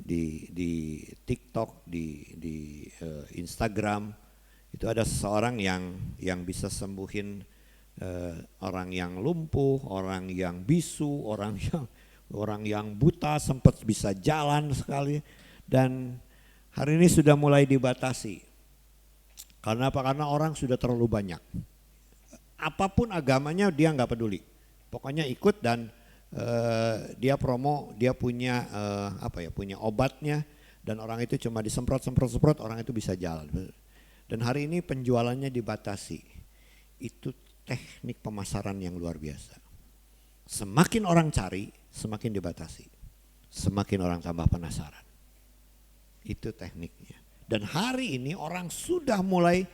di TikTok, di Instagram, itu ada seseorang yang bisa sembuhin orang yang lumpuh, orang yang bisu, orang yang buta sempat bisa jalan sekali, dan hari ini sudah mulai dibatasi. Karena apa? Karena orang sudah terlalu banyak. Apapun agamanya dia nggak peduli. Pokoknya ikut dan dia promo, dia punya punya obatnya, dan orang itu cuma disemprot, orang itu bisa jalan. Dan hari ini penjualannya dibatasi. Itu teknik pemasaran yang luar biasa. Semakin orang cari, semakin dibatasi. Semakin orang tambah penasaran. Itu tekniknya. Dan hari ini orang sudah mulai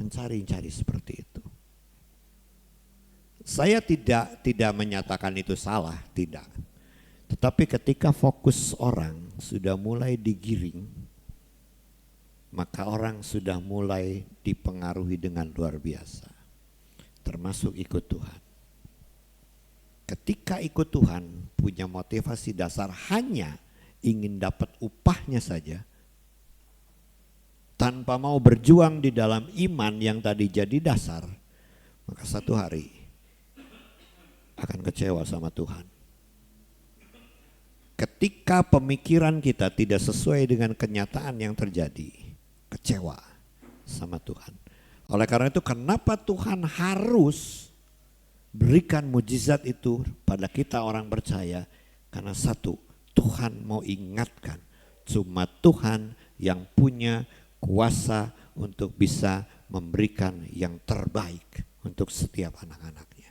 mencari-cari seperti itu. Saya tidak menyatakan itu salah, tidak. Tetapi ketika fokus orang sudah mulai digiring, maka orang sudah mulai dipengaruhi dengan luar biasa. Termasuk ikut Tuhan. Ketika ikut Tuhan punya motivasi dasar hanya ingin dapat upahnya saja, tanpa mau berjuang di dalam iman yang tadi jadi dasar, maka satu hari akan kecewa sama Tuhan. Ketika pemikiran kita tidak sesuai dengan kenyataan yang terjadi, kecewa sama Tuhan. Oleh karena itu, kenapa Tuhan harus berikan mujizat itu pada kita orang percaya? Karena satu, Tuhan mau ingatkan, cuma Tuhan yang punya kuasa untuk bisa memberikan yang terbaik untuk setiap anak-anaknya.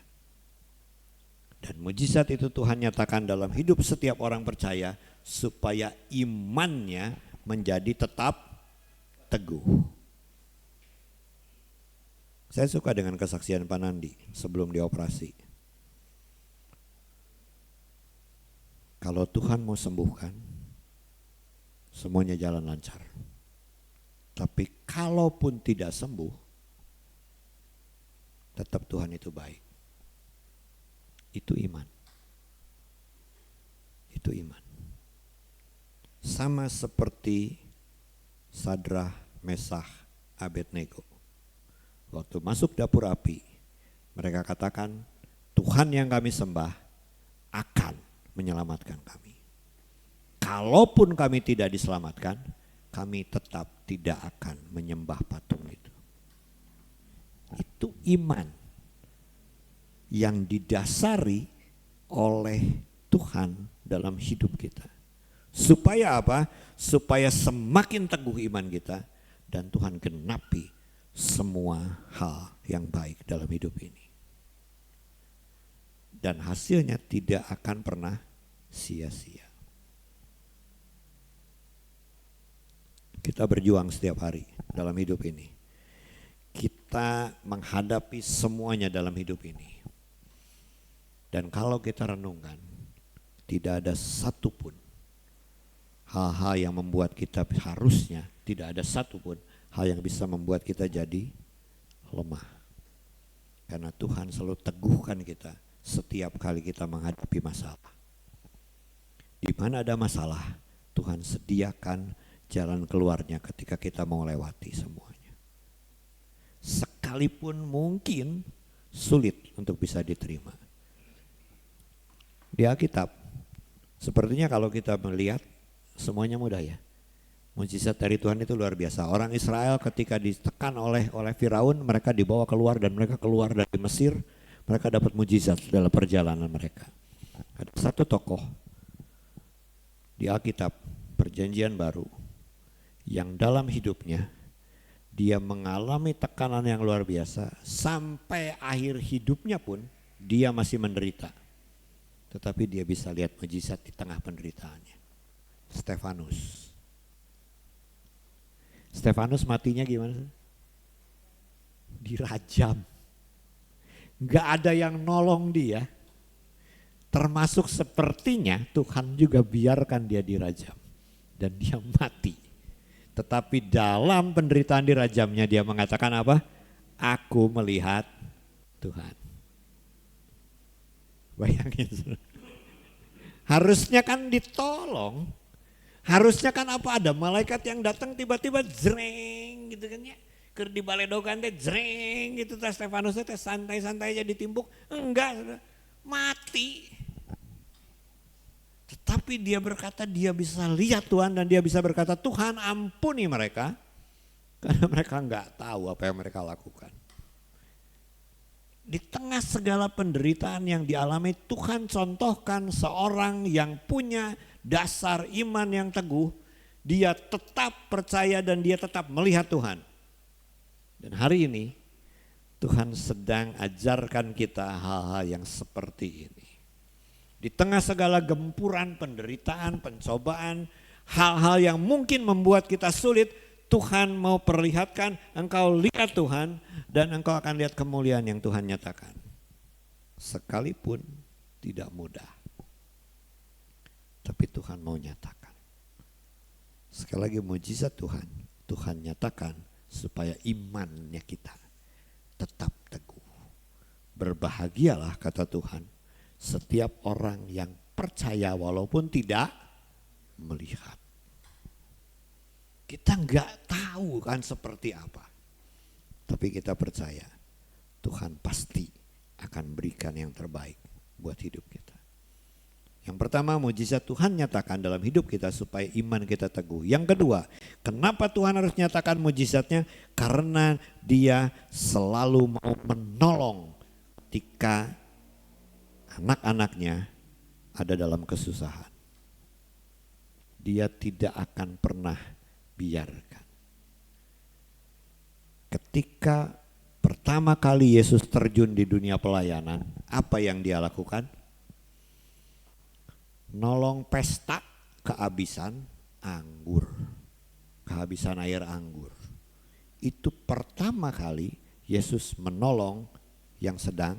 Dan mujizat itu Tuhan nyatakan dalam hidup setiap orang percaya supaya imannya menjadi tetap teguh. Saya suka dengan kesaksian Pak Nandi sebelum dioperasi. Kalau Tuhan mau sembuhkan, semuanya jalan lancar. Tapi kalaupun tidak sembuh, tetap Tuhan itu baik. Itu iman. Itu iman. Sama seperti Sadrah, Mesah, Abednego. Waktu masuk dapur api, mereka katakan, Tuhan yang kami sembah akan menyelamatkan kami. Kalaupun kami tidak diselamatkan, kami tetap tidak akan menyembah patung itu. Itu iman yang didasari oleh Tuhan dalam hidup kita. Supaya apa? Supaya semakin teguh iman kita dan Tuhan genapi semua hal yang baik dalam hidup ini. Dan hasilnya tidak akan pernah sia-sia. Kita berjuang setiap hari dalam hidup ini. Kita menghadapi semuanya dalam hidup ini. Dan kalau kita renungkan, tidak ada satupun hal-hal yang membuat kita harusnya, tidak ada satupun hal yang bisa membuat kita jadi lemah. Karena Tuhan selalu teguhkan kita setiap kali kita menghadapi masalah. Di mana ada masalah, Tuhan sediakan jalan keluarnya ketika kita mau lewati semuanya. Sekalipun mungkin sulit untuk bisa diterima. Di Alkitab, sepertinya kalau kita melihat semuanya mudah ya. Mujizat dari Tuhan itu luar biasa. Orang Israel ketika ditekan oleh Firaun, mereka dibawa keluar dan mereka keluar dari Mesir, mereka dapat mujizat dalam perjalanan mereka. Ada satu tokoh di Alkitab Perjanjian Baru yang dalam hidupnya dia mengalami tekanan yang luar biasa sampai akhir hidupnya pun dia masih menderita. Tetapi dia bisa lihat mujizat di tengah penderitaannya. Stefanus. Stefanus matinya gimana? Dirajam. Gak ada yang nolong dia. Termasuk sepertinya Tuhan juga biarkan dia dirajam. Dan dia mati. Tetapi dalam penderitaan dirajamnya dia mengatakan apa? Aku melihat Tuhan. Bayangin. Harusnya kan ditolong. Harusnya kan apa, ada malaikat yang datang tiba-tiba jreng gitu kan ya. Ker di baledogan teh jreng gitu, teh Stefanus teh santai-santai aja ditimbuk. Enggak, mati. Tetapi dia berkata dia bisa lihat Tuhan dan dia bisa berkata Tuhan ampuni mereka. Karena mereka enggak tahu apa yang mereka lakukan. Di tengah segala penderitaan yang dialami, Tuhan contohkan seorang yang punya dasar iman yang teguh. Dia tetap percaya dan dia tetap melihat Tuhan. Dan hari ini Tuhan sedang ajarkan kita hal-hal yang seperti ini. Di tengah segala gempuran, penderitaan, pencobaan, hal-hal yang mungkin membuat kita sulit, Tuhan mau perlihatkan engkau lihat Tuhan dan engkau akan lihat kemuliaan yang Tuhan nyatakan. Sekalipun tidak mudah. Tapi Tuhan mau nyatakan. Sekali lagi mujizat Tuhan, Tuhan nyatakan supaya imannya kita tetap teguh. Berbahagialah kata Tuhan setiap orang yang percaya walaupun tidak melihat. Kita enggak tahu kan seperti apa. Tapi kita percaya Tuhan pasti akan berikan yang terbaik buat hidup kita. Yang pertama, mujizat Tuhan nyatakan dalam hidup kita supaya iman kita teguh. Yang kedua, kenapa Tuhan harus nyatakan mujizatnya? Karena dia selalu mau menolong ketika anak-anaknya ada dalam kesusahan. Dia tidak akan pernah biarkan. Ketika pertama kali Yesus terjun di dunia pelayanan, apa yang dia lakukan? Nolong pesta kehabisan anggur, kehabisan air anggur. Itu pertama kali Yesus menolong yang sedang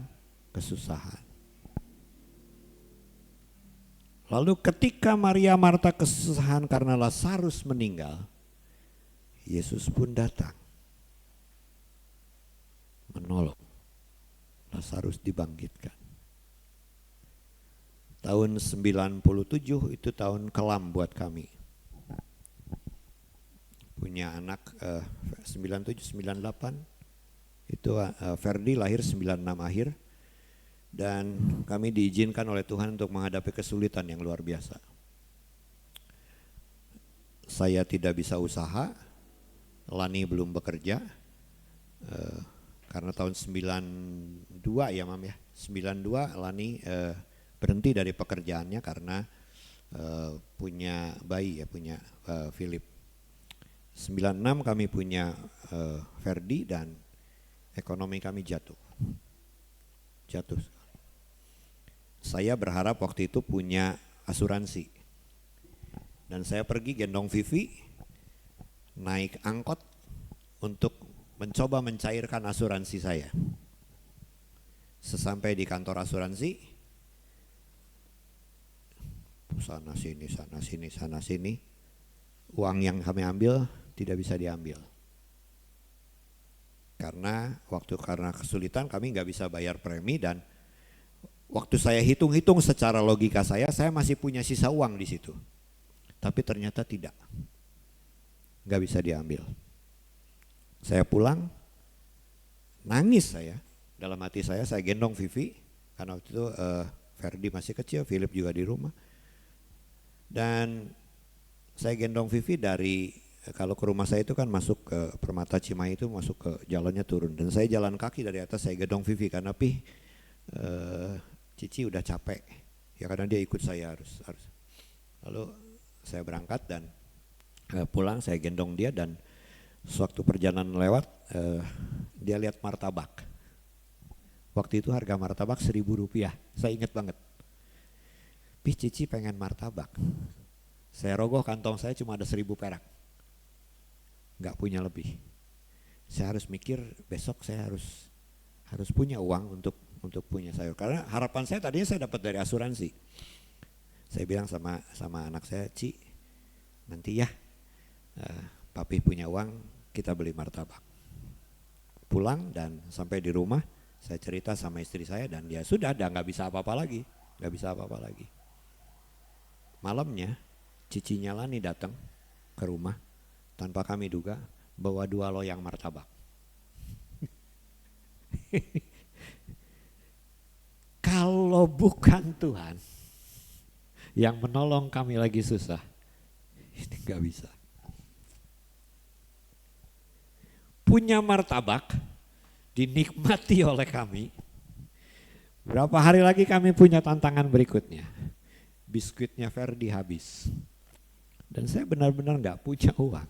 kesusahan. Lalu ketika Maria Marta kesusahan karena Lazarus meninggal, Yesus pun datang menolong. Lazarus dibangkitkan. Tahun 97 itu tahun kelam buat kami. Punya anak 97-98 itu Ferdi lahir 96 akhir. Dan kami diizinkan oleh Tuhan untuk menghadapi kesulitan yang luar biasa. Saya tidak bisa usaha, Lani belum bekerja, karena tahun 92 ya Mam ya, 92 Lani berhenti dari pekerjaannya karena punya bayi ya, punya Philip. 96 kami punya Ferdi dan ekonomi kami jatuh. Saya berharap waktu itu punya asuransi. Dan saya pergi gendong Vivi, naik angkot untuk mencoba mencairkan asuransi saya. Sesampai di kantor asuransi, sana sini, uang yang kami ambil tidak bisa diambil. Karena kesulitan kami nggak bisa bayar premi dan waktu saya hitung-hitung secara logika saya masih punya sisa uang di situ. Tapi ternyata tidak. Nggak bisa diambil. Saya pulang, nangis saya. Dalam hati saya gendong Vivi. Karena waktu itu Ferdi masih kecil, Philip juga di rumah. Dan saya gendong Vivi dari, kalau ke rumah saya itu kan masuk ke Permata Cimahi itu masuk ke jalannya turun. Dan saya jalan kaki dari atas, saya gendong Vivi karena Cici udah capek. Ya karena dia ikut saya harus. Lalu saya berangkat dan pulang, saya gendong dia dan sewaktu perjalanan lewat dia lihat martabak. Waktu itu harga martabak Rp1.000, saya ingat banget. Cici pengen martabak. Saya rogoh kantong saya cuma ada 1.000 perak. nggak punya lebih. Saya harus mikir besok saya harus punya uang untuk punya sayur. Karena harapan saya tadinya saya dapat dari asuransi. Saya bilang sama anak saya, Ci, nanti ya papi punya uang, kita beli martabak. Pulang dan sampai di rumah saya cerita sama istri saya dan dia sudah nggak bisa apa-apa lagi, Malamnya cicinya Lani datang ke rumah tanpa kami duga bawa 2 loyang martabak. Kalau bukan Tuhan yang menolong kami lagi susah, ini nggak bisa. Punya martabak dinikmati oleh kami. Berapa hari lagi kami punya tantangan berikutnya. Biskuitnya Ferdi habis. Dan saya benar-benar nggak punya uang.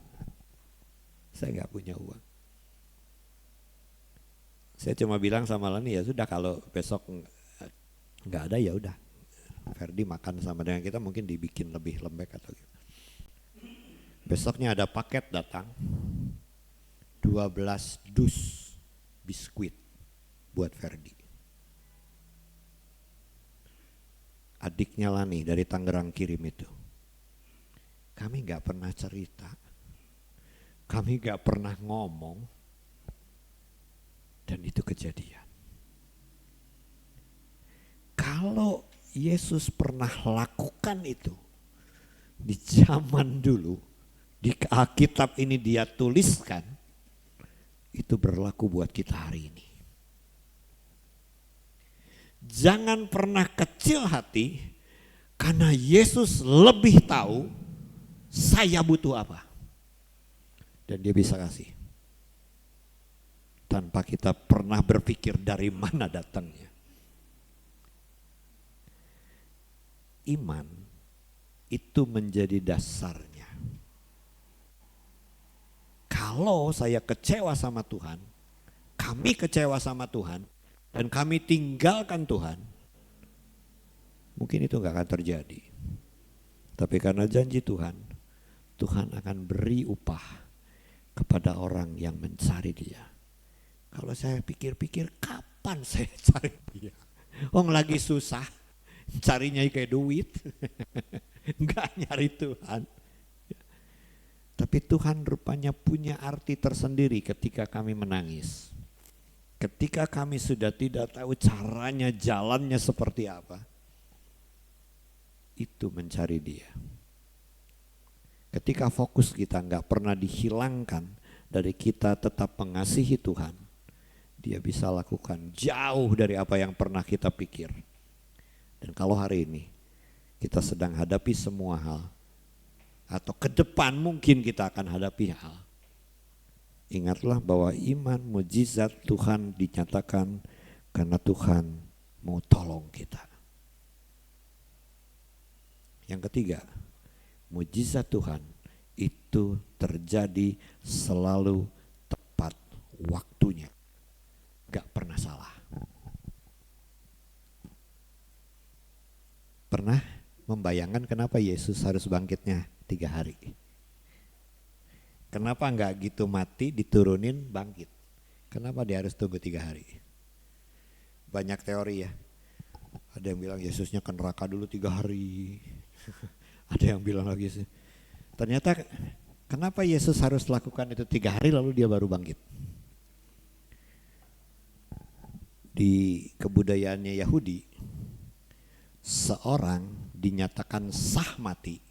Saya cuma bilang sama Lani, ya sudah kalau besok nggak ada ya udah. Ferdi makan sama dengan kita mungkin dibikin lebih lembek atau gitu. Besoknya ada paket datang. 12 dus biskuit buat Ferdi. Adiknya Lani dari Tangerang kirim itu. Kami gak pernah cerita, kami gak pernah ngomong, dan itu kejadian. Kalau Yesus pernah lakukan itu di zaman dulu, di Alkitab ini dia tuliskan, itu berlaku buat kita hari ini. Jangan pernah kecil hati karena Yesus lebih tahu saya butuh apa. Dan dia bisa kasih. Tanpa kita pernah berpikir dari mana datangnya. Iman itu menjadi dasarnya. Kalau saya kecewa sama Tuhan, kami kecewa sama Tuhan, dan kami tinggalkan Tuhan, mungkin itu gak akan terjadi. Tapi karena janji Tuhan, Tuhan akan beri upah kepada orang yang mencari Dia. Kalau saya pikir-pikir, kapan saya cari Dia? Orang lagi susah, carinya kayak duit, gak nyari Tuhan. Tapi Tuhan rupanya punya arti tersendiri ketika kami menangis. Ketika kami sudah tidak tahu caranya, jalannya seperti apa, itu mencari Dia. Ketika fokus kita nggak pernah dihilangkan dari kita tetap mengasihi Tuhan, Dia bisa lakukan jauh dari apa yang pernah kita pikir. Dan kalau hari ini kita sedang hadapi semua hal, atau ke depan mungkin kita akan hadapi hal, ingatlah bahwa iman mujizat Tuhan dinyatakan karena Tuhan mau tolong kita. Yang ketiga, mujizat Tuhan itu terjadi selalu tepat waktunya. Gak pernah salah. Pernah membayangkan kenapa Yesus harus bangkitnya 3 hari? Kenapa enggak gitu mati, diturunin, bangkit? Kenapa dia harus tunggu 3 hari? Banyak teori ya. Ada yang bilang Yesusnya ke neraka dulu 3 hari. Ada yang bilang lagi sih. Ternyata kenapa Yesus harus lakukan itu 3 hari lalu dia baru bangkit? Di kebudayaannya Yahudi, seorang dinyatakan sah mati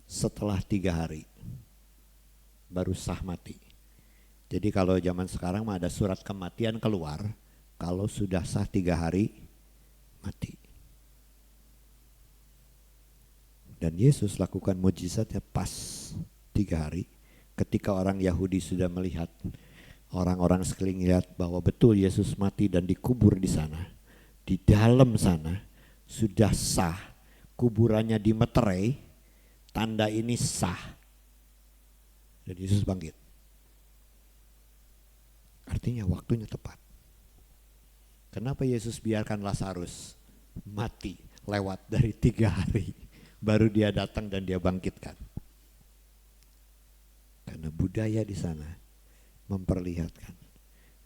setelah 3 hari. Baru sah mati. Jadi kalau zaman sekarang mah ada surat kematian keluar, kalau sudah sah 3 hari mati. Dan Yesus lakukan mujizatnya pas 3 hari. Ketika orang Yahudi sudah melihat, orang-orang sekeliling lihat bahwa betul Yesus mati dan dikubur di sana. Di dalam sana sudah sah, kuburannya dimeterai, tanda ini sah. Dan Yesus bangkit. Artinya waktunya tepat. Kenapa Yesus biarkan Lazarus mati lewat dari 3 hari? Baru dia datang dan dia bangkitkan. Karena budaya di sana memperlihatkan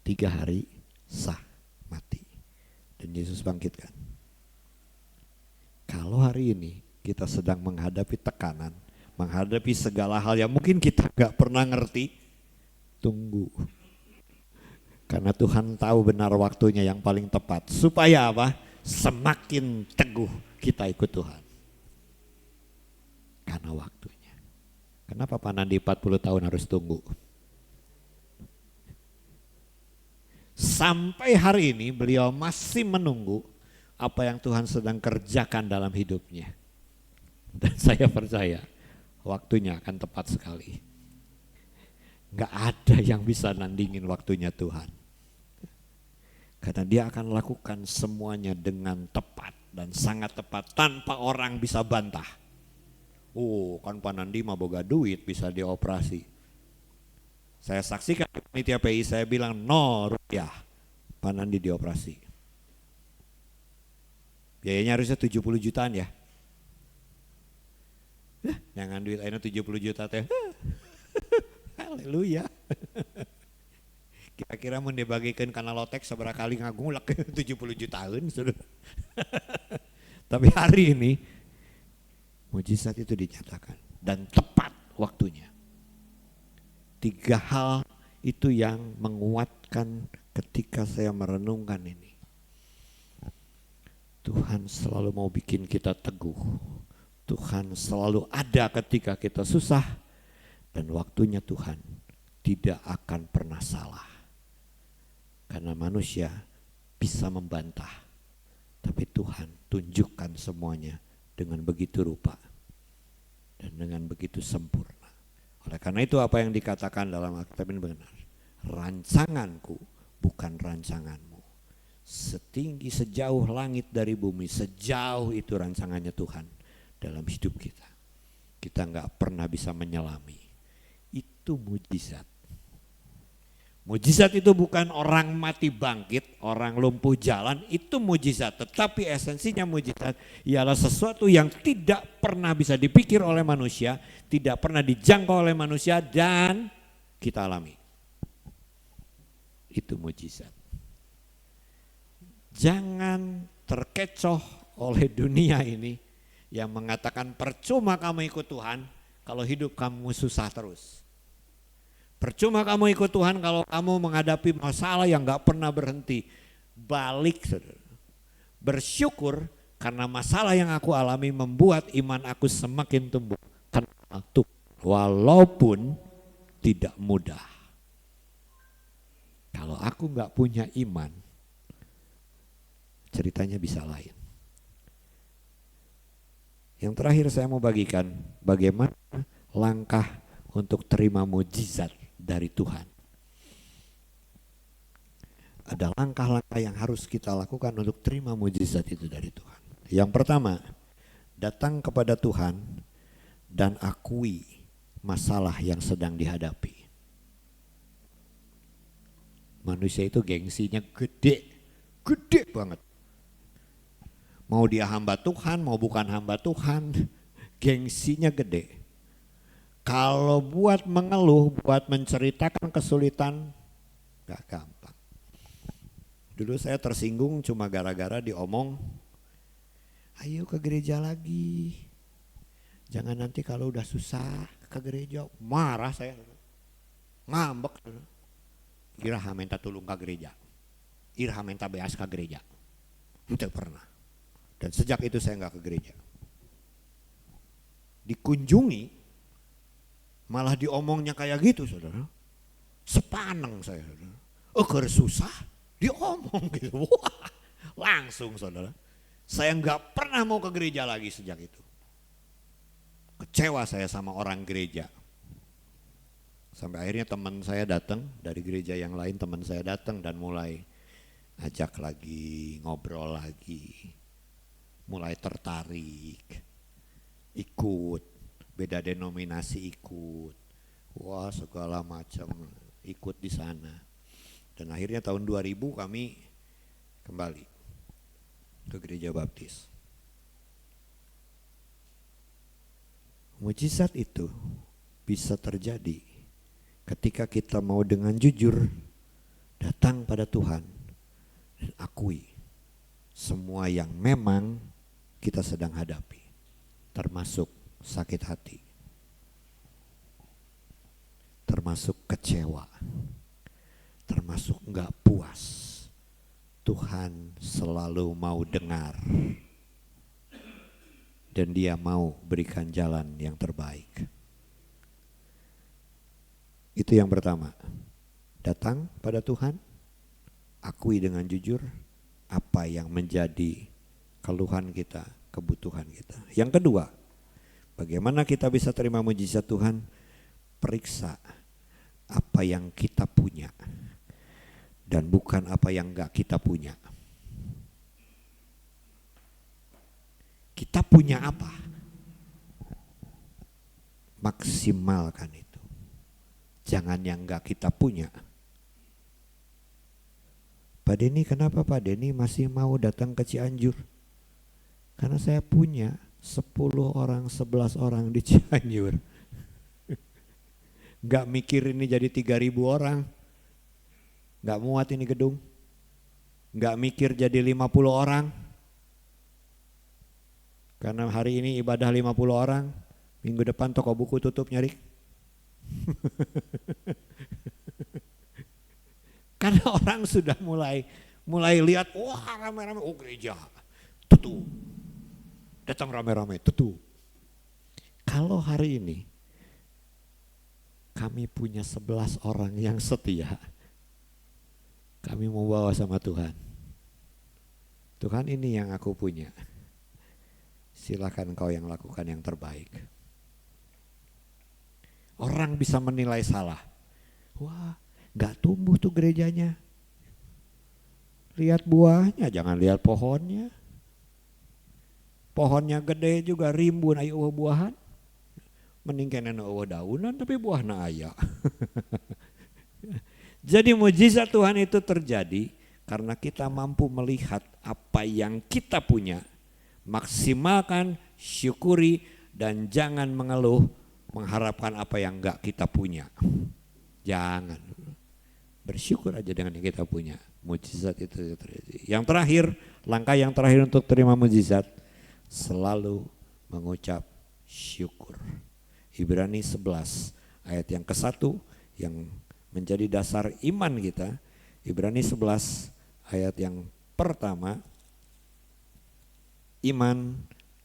3 hari sah mati dan Yesus bangkitkan. Kalau hari ini kita sedang menghadapi tekanan, menghadapi segala hal yang mungkin kita gak pernah ngerti, tunggu. Karena Tuhan tahu benar waktunya yang paling tepat. Supaya apa? Semakin teguh kita ikut Tuhan. Karena waktunya. Kenapa Pak Nandi 40 tahun harus tunggu? Sampai hari ini beliau masih menunggu apa yang Tuhan sedang kerjakan dalam hidupnya. Dan saya percaya waktunya akan tepat sekali. Gak ada yang bisa nandingin waktunya Tuhan. Karena dia akan lakukan semuanya dengan tepat dan sangat tepat tanpa orang bisa bantah. Oh kan Pak Nandi mah boga duit bisa dioperasi. Saya saksikan di panitia PI, saya bilang no rupiah Pak Nandi dioperasi. Biayanya harusnya 70 jutaan ya. Jangan duit aina 70 juta teh. Haleluya. Kira-kira mau dibagikan karena lotek seberapa kali ngagulak 70 jutaan. Tapi hari ini mujizat itu dinyatakan dan tepat waktunya. 3 hal itu yang menguatkan ketika saya merenungkan ini. Tuhan selalu mau bikin kita teguh. Tuhan selalu ada ketika kita susah dan waktunya Tuhan tidak akan pernah salah. Karena manusia bisa membantah, tapi Tuhan tunjukkan semuanya dengan begitu rupa dan dengan begitu sempurna. Oleh karena itu apa yang dikatakan dalam Alkitab ini benar. Rancanganku bukan rancanganmu. Setinggi sejauh langit dari bumi, sejauh itu rancangannya Tuhan dalam hidup kita. Kita nggak pernah bisa menyelami. Itu mujizat. Mujizat itu bukan orang mati bangkit, orang lumpuh jalan, itu mujizat. Tetapi esensinya mujizat ialah sesuatu yang tidak pernah bisa dipikir oleh manusia, tidak pernah dijangkau oleh manusia dan kita alami. Itu mujizat. Jangan terkecoh oleh dunia ini yang mengatakan percuma kamu ikut Tuhan kalau hidup kamu susah terus. Percuma kamu ikut Tuhan kalau kamu menghadapi masalah yang gak pernah berhenti. Balik saudara. Bersyukur karena masalah yang aku alami membuat iman aku semakin tumbuh. Karena Tuhan walaupun tidak mudah. Kalau aku gak punya iman, ceritanya bisa lain. Yang terakhir saya mau bagikan bagaimana langkah untuk terima mujizat dari Tuhan. Ada langkah-langkah yang harus kita lakukan untuk terima mujizat itu dari Tuhan. Yang pertama, datang kepada Tuhan dan akui masalah yang sedang dihadapi. Manusia itu gengsinya gede banget. Mau dia hamba Tuhan, mau bukan hamba Tuhan, gengsinya gede. Kalau buat mengeluh, buat menceritakan kesulitan, gak gampang. Dulu saya tersinggung cuma gara-gara diomong, ayo ke gereja lagi. Jangan nanti kalau udah susah ke gereja, marah saya. Ngambek. Iraha minta tulung ke gereja. Iraha minta beas ke gereja. Itu pernah. Dan sejak itu saya gak ke gereja. Dikunjungi, malah diomongnya kayak gitu saudara. Sepaneng saya saudara. Agar susah diomong gitu. Wah, langsung saudara. Saya nggak pernah mau ke gereja lagi sejak itu. Kecewa saya sama orang gereja. Sampai akhirnya teman saya datang dari gereja yang lain, teman saya datang dan mulai ajak lagi, ngobrol lagi. Mulai tertarik, ikut. Beda denominasi ikut, wah segala macam ikut di sana. Dan akhirnya tahun 2000 kami kembali ke gereja baptis. Mujizat itu bisa terjadi ketika kita mau dengan jujur datang pada Tuhan dan akui semua yang memang kita sedang hadapi, termasuk sakit hati, termasuk kecewa, termasuk enggak puas. Tuhan selalu mau dengar dan Dia mau berikan jalan yang terbaik. Itu yang pertama, datang pada Tuhan, akui dengan jujur apa yang menjadi keluhan kita, kebutuhan kita. Yang kedua, bagaimana kita bisa terima mujizat Tuhan? Periksa apa yang kita punya dan bukan apa yang enggak kita punya. Kita punya apa? Maksimalkan itu. Jangan yang enggak kita punya. Pak Denny, kenapa Pak Denny masih mau datang ke Cianjur? Karena saya punya 10 orang, 11 orang di Cianjur. Enggak mikir ini jadi 3.000 orang. Enggak muat ini gedung. Enggak mikir jadi 50 orang. Karena hari ini ibadah 50 orang, minggu depan toko buku tutup nyarik. Karena orang sudah mulai lihat, wah rame-rame, oh gereja, tutup. Datang rame-rame, tutup. Kalau hari ini kami punya 11 orang yang setia, kami mau bawa sama Tuhan. Tuhan, ini yang aku punya. Silakan kau yang lakukan yang terbaik. Orang bisa menilai salah. Wah, gak tumbuh tuh gerejanya. Lihat buahnya, jangan lihat pohonnya. Pohonnya gede juga rimbun ayo buahan. Mending kena daunan tapi buahna aya. Jadi mujizat Tuhan itu terjadi karena kita mampu melihat apa yang kita punya. Maksimalkan, syukuri, dan jangan mengeluh mengharapkan apa yang enggak kita punya. Jangan. Bersyukur aja dengan yang kita punya. Mujizat itu terjadi. Yang terakhir, langkah yang terakhir untuk terima mujizat, selalu mengucap syukur. Ibrani 11 ayat yang ke-1 yang menjadi dasar iman kita. Ibrani 11 ayat yang pertama. Iman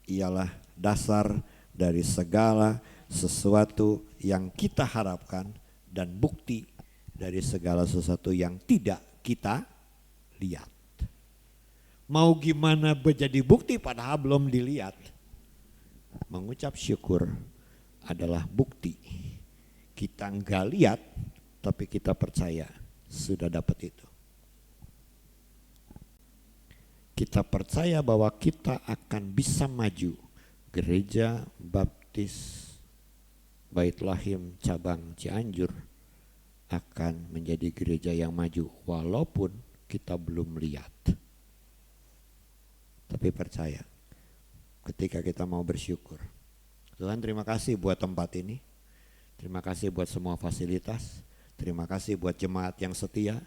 ialah dasar dari segala sesuatu yang kita harapkan dan bukti dari segala sesuatu yang tidak kita lihat. Mau gimana menjadi bukti padahal belum dilihat? Mengucap syukur adalah bukti. Kita enggak lihat tapi kita percaya sudah dapat itu. Kita percaya bahwa kita akan bisa maju. Gereja Baptis Bait Lahim cabang Cianjur akan menjadi gereja yang maju walaupun kita belum lihat. Tapi percaya ketika kita mau bersyukur. Tuhan, terima kasih buat tempat ini. Terima kasih buat semua fasilitas. Terima kasih buat jemaat yang setia.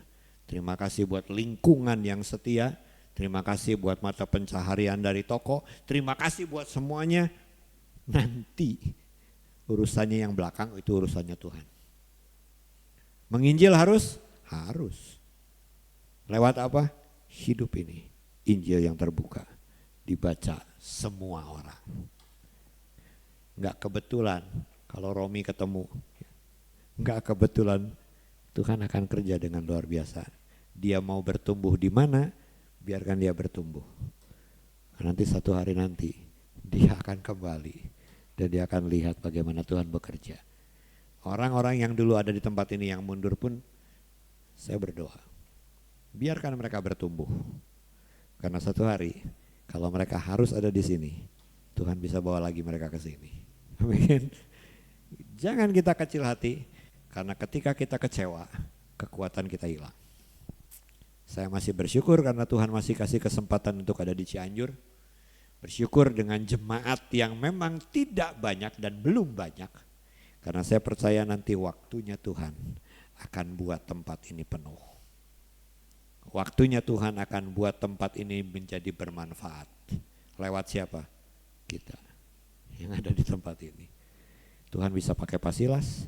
Terima kasih buat lingkungan yang setia. Terima kasih buat mata pencaharian dari toko. Terima kasih buat semuanya. Nanti urusannya yang belakang itu urusannya Tuhan. Menginjil harus? Harus. Lewat apa? Hidup ini. Injil yang terbuka. Dibaca semua orang. Enggak kebetulan kalau Romi ketemu. Enggak kebetulan Tuhan akan kerja dengan luar biasa. Dia mau bertumbuh di mana? Biarkan dia bertumbuh. Nanti satu hari nanti dia akan kembali dan dia akan lihat bagaimana Tuhan bekerja. Orang-orang yang dulu ada di tempat ini yang mundur pun saya berdoa. Biarkan mereka bertumbuh. Karena satu hari kalau mereka harus ada di sini, Tuhan bisa bawa lagi mereka ke sini. Amin. Jangan kita kecil hati karena ketika kita kecewa, kekuatan kita hilang. Saya masih bersyukur karena Tuhan masih kasih kesempatan untuk ada di Cianjur. Bersyukur dengan jemaat yang memang tidak banyak dan belum banyak. Karena saya percaya nanti waktunya Tuhan akan buat tempat ini penuh. Waktunya Tuhan akan buat tempat ini menjadi bermanfaat. Lewat siapa? Kita yang ada di tempat ini. Tuhan bisa pakai Pasilas,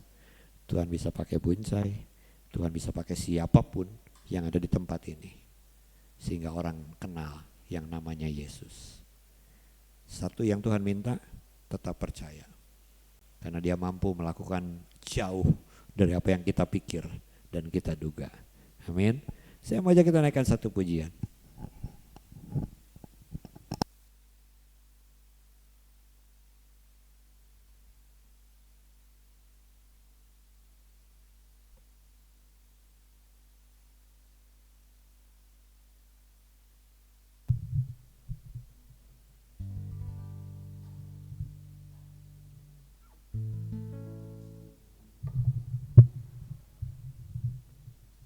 Tuhan bisa pakai Buncai, Tuhan bisa pakai siapapun yang ada di tempat ini. Sehingga orang kenal yang namanya Yesus. Satu yang Tuhan minta, tetap percaya. Karena Dia mampu melakukan jauh dari apa yang kita pikir dan kita duga. Amin. Saya mau ajak kita naikkan satu pujian.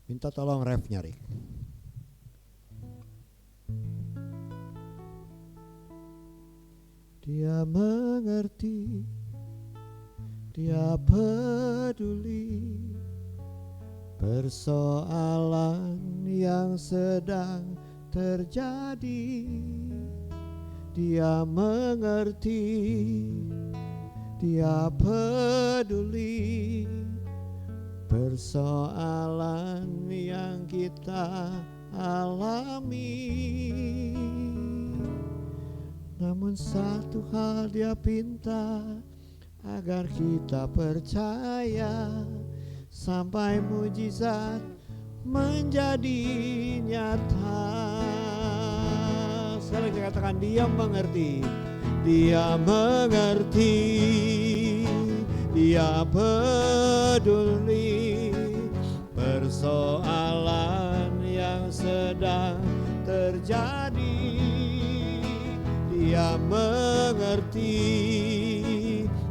Minta tolong ref nyari. Dia mengerti, Dia peduli persoalan yang sedang terjadi. Dia mengerti, Dia peduli persoalan yang kita alami. Namun satu hal Dia pinta, agar kita percaya sampai mujizat menjadi nyata. Sekali lagi katakan, Dia mengerti, Dia mengerti, Dia peduli persoalan yang sedang terjadi. Dia mengerti,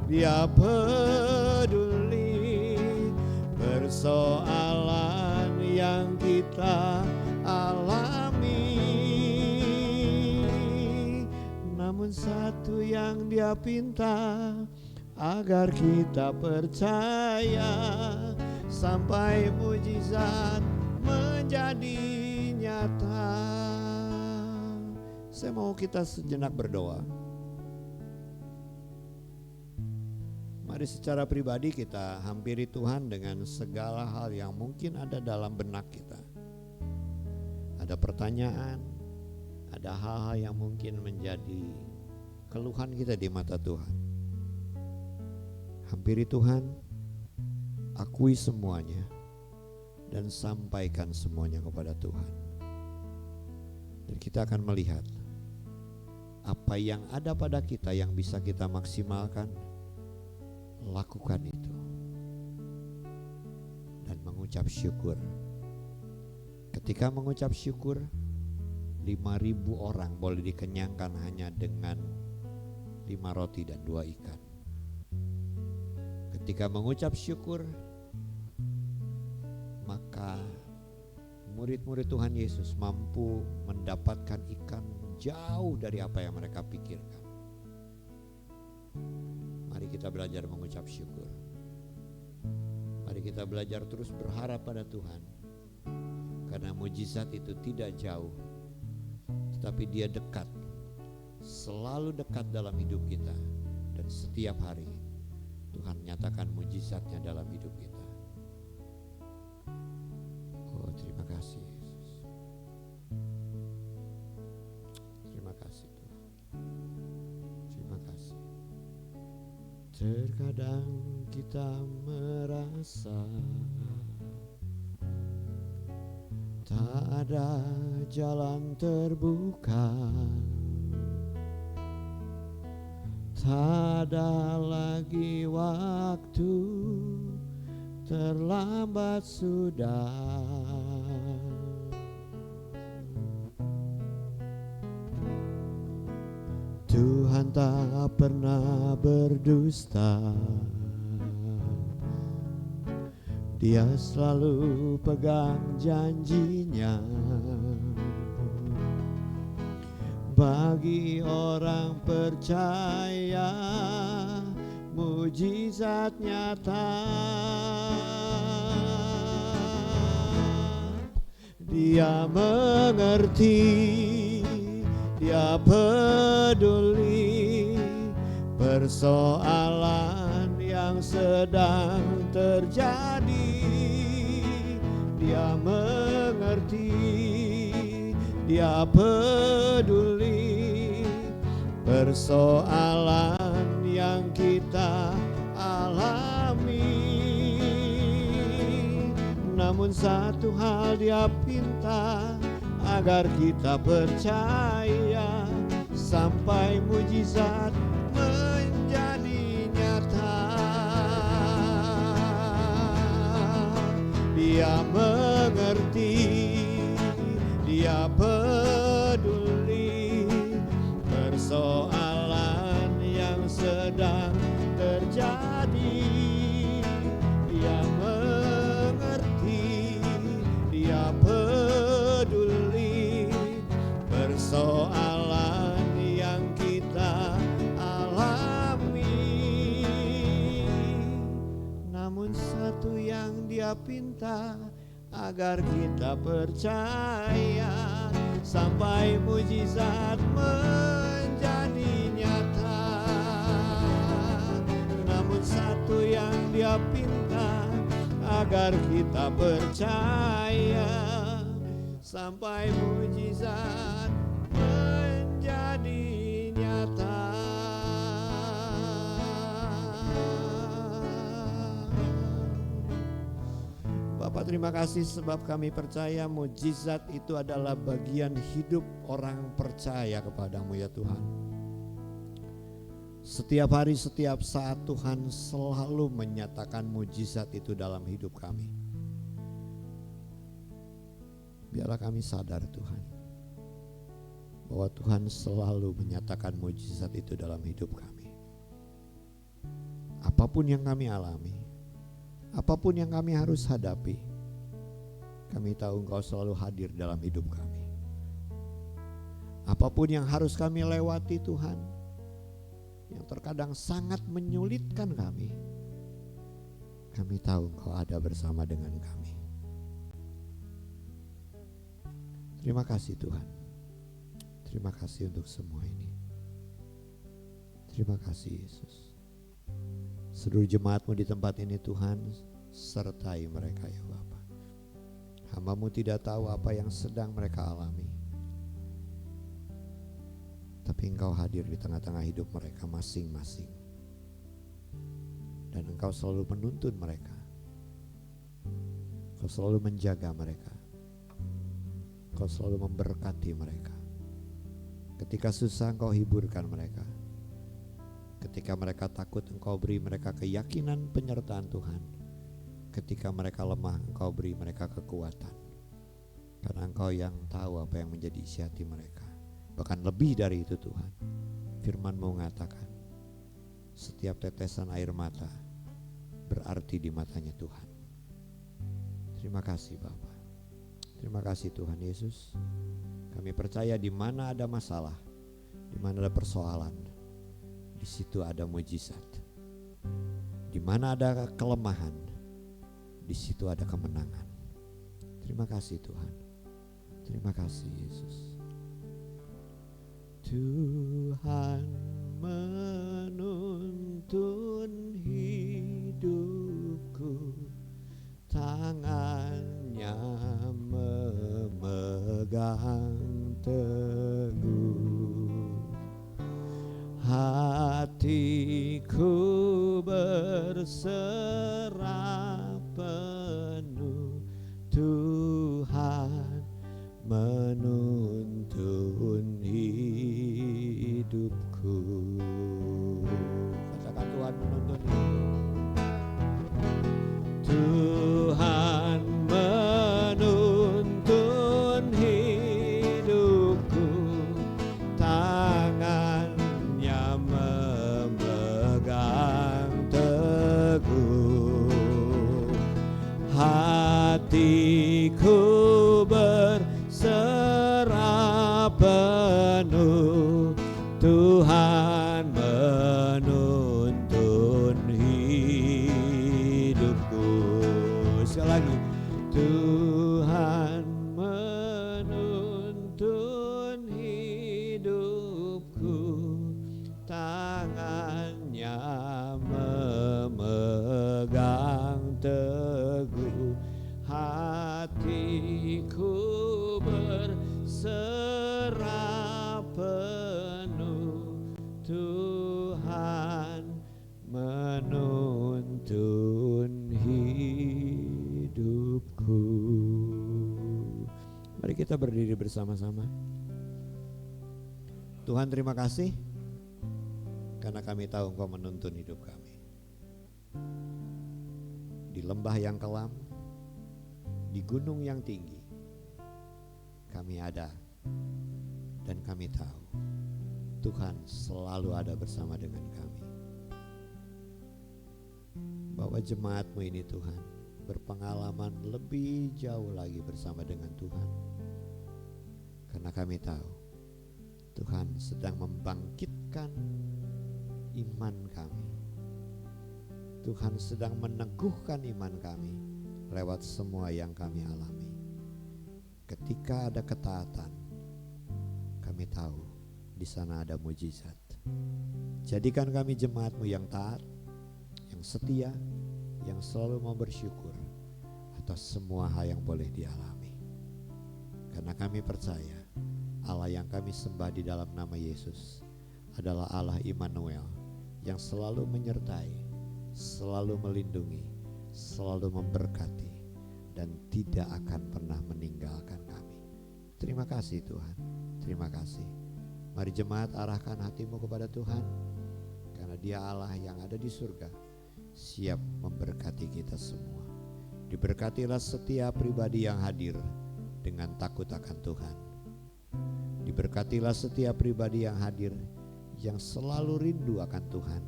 Dia peduli persoalan yang kita alami. Namun satu yang Dia pinta, agar kita percaya sampai mujizat menjadi nyata. Saya mau kita sejenak berdoa. Mari secara pribadi kita hampiri Tuhan dengan segala hal yang mungkin ada dalam benak kita. Ada pertanyaan, ada hal-hal yang mungkin menjadi keluhan kita di mata Tuhan. Hampiri Tuhan, akui semuanya, dan sampaikan semuanya kepada Tuhan. Dan kita akan melihat apa yang ada pada kita yang bisa kita maksimalkan. Lakukan itu dan mengucap syukur. Ketika mengucap syukur, 5.000 orang boleh dikenyangkan hanya dengan 5 roti dan 2 ikan. Ketika mengucap syukur, maka murid-murid Tuhan Yesus mampu mendapatkan ikan jauh dari apa yang mereka pikirkan. Mari kita belajar mengucap syukur. Mari kita belajar terus berharap pada Tuhan. Karena mujizat itu tidak jauh, tetapi Dia dekat, selalu dekat dalam hidup kita. Dan setiap hari Tuhan nyatakan mujizatnya dalam hidup kita. Oh, terima kasih Yesus. Terima kasih Tuhan. Terima kasih. Terkadang kita merasa tak ada jalan terbuka, tak ada lagi waktu, terlambat sudah. Tuhan tak pernah berdusta, Dia selalu pegang janjinya. Bagi orang percaya, mujizat nyata. Dia mengerti, dia peduli persoalan yang sedang terjadi. Dia mengerti, dia peduli persoalan yang kita alami. Namun satu hal dia pinta, agar kita percaya sampai mujizat menjadi nyata. Dia mengerti, dia peduli persoalan yang sedang terjadi. Dia mengerti, dia peduli persoalan yang kita alami. Namun satu yang dia pinta, agar kita percaya sampai mujizat menjadi nyata. Namun satu yang dia pinta, agar kita percaya sampai mujizat menjadi nyata. Bapak, terima kasih sebab kami percaya mujizat itu adalah bagian hidup orang percaya kepadamu ya Tuhan. Setiap hari, setiap saat Tuhan selalu menyatakan mujizat itu dalam hidup kami. Biarlah kami sadar Tuhan, bahwa Tuhan selalu menyatakan mujizat itu dalam hidup kami. Apapun yang kami alami, apapun yang kami harus hadapi, kami tahu Engkau selalu hadir dalam hidup kami. Apapun yang harus kami lewati Tuhan, yang terkadang sangat menyulitkan kami tahu Engkau ada bersama dengan kami. Terima kasih Tuhan. Terima kasih untuk semua ini. Terima kasih Yesus. Seluruh jemaat-Mu di tempat ini Tuhan, sertai mereka ya Bapa. Hamba-Mu tidak tahu apa yang sedang mereka alami, tapi Engkau hadir di tengah-tengah hidup mereka masing-masing. Dan Engkau selalu menuntun mereka, Engkau selalu menjaga mereka, Engkau selalu memberkati mereka. Ketika susah Engkau hiburkan mereka. Ketika mereka takut Engkau beri mereka keyakinan penyertaan Tuhan. Ketika mereka lemah Engkau beri mereka kekuatan. Karena Engkau yang tahu apa yang menjadi isi hati mereka. Bahkan lebih dari itu Tuhan, firman-Mu mengatakan setiap tetesan air mata berarti di matanya Tuhan. Terima kasih Bapa. Terima kasih Tuhan Yesus. Kami percaya di mana ada masalah, di mana ada persoalan, di situ ada mujizat. Di mana ada kelemahan, di situ ada kemenangan. Terima kasih Tuhan. Terima kasih Yesus. Tuhan menuntun hidupku, tangannya memegang teguh. Hatiku berserah penuh, Tuhan menuntun hidupku. Katakan Tuhan menuntun hidupku. Tuhan menuntun hidupku, tangannya memegang teguh. Hatiku berserah penuh, hatiku berserah penuh, Tuhan menuntun hidupku. Mari kita berdiri bersama-sama. Tuhan, terima kasih karena kami tahu Engkau menuntun hidup kami. Di lembah yang kelam, di gunung yang tinggi, kami ada dan kami tahu Tuhan selalu ada bersama dengan kami. Bawa jemaat-Mu ini Tuhan berpengalaman lebih jauh lagi bersama dengan Tuhan. Karena kami tahu Tuhan sedang membangkitkan iman kami. Tuhan sedang meneguhkan iman kami lewat semua yang kami alami. Ketika ada ketaatan, kami tahu di sana ada mujizat. Jadikan kami jemaat-Mu yang taat, yang setia, yang selalu mau bersyukur atas semua hal yang boleh dialami. Karena kami percaya Allah yang kami sembah di dalam nama Yesus adalah Allah Immanuel yang selalu menyertai, selalu melindungi, selalu memberkati, dan tidak akan pernah meninggalkan kami. Terima kasih Tuhan, terima kasih. Mari jemaat arahkan hatimu kepada Tuhan, karena Dia Allah yang ada di surga, siap memberkati kita semua. Diberkatilah setiap pribadi yang hadir dengan takut akan Tuhan. Diberkatilah setiap pribadi yang hadir yang selalu rindu akan Tuhan.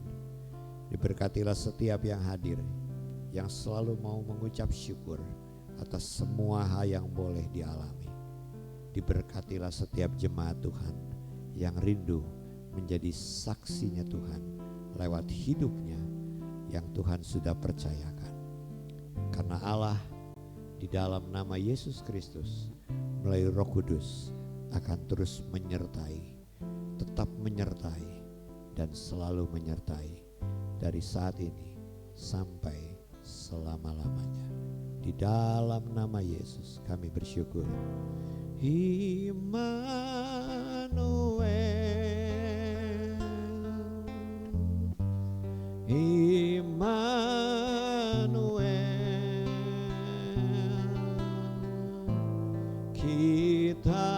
Diberkatilah setiap yang hadir yang selalu mau mengucap syukur atas semua hal yang boleh dialami. Diberkatilah setiap jemaat Tuhan yang rindu menjadi saksinya Tuhan lewat hidupnya yang Tuhan sudah percayakan. Karena Allah di dalam nama Yesus Kristus melalui Roh Kudus akan terus menyertai, tetap menyertai, dan selalu menyertai dari saat ini sampai selama-lamanya. Di dalam nama Yesus kami bersyukur. Immanuel, Immanuel, kita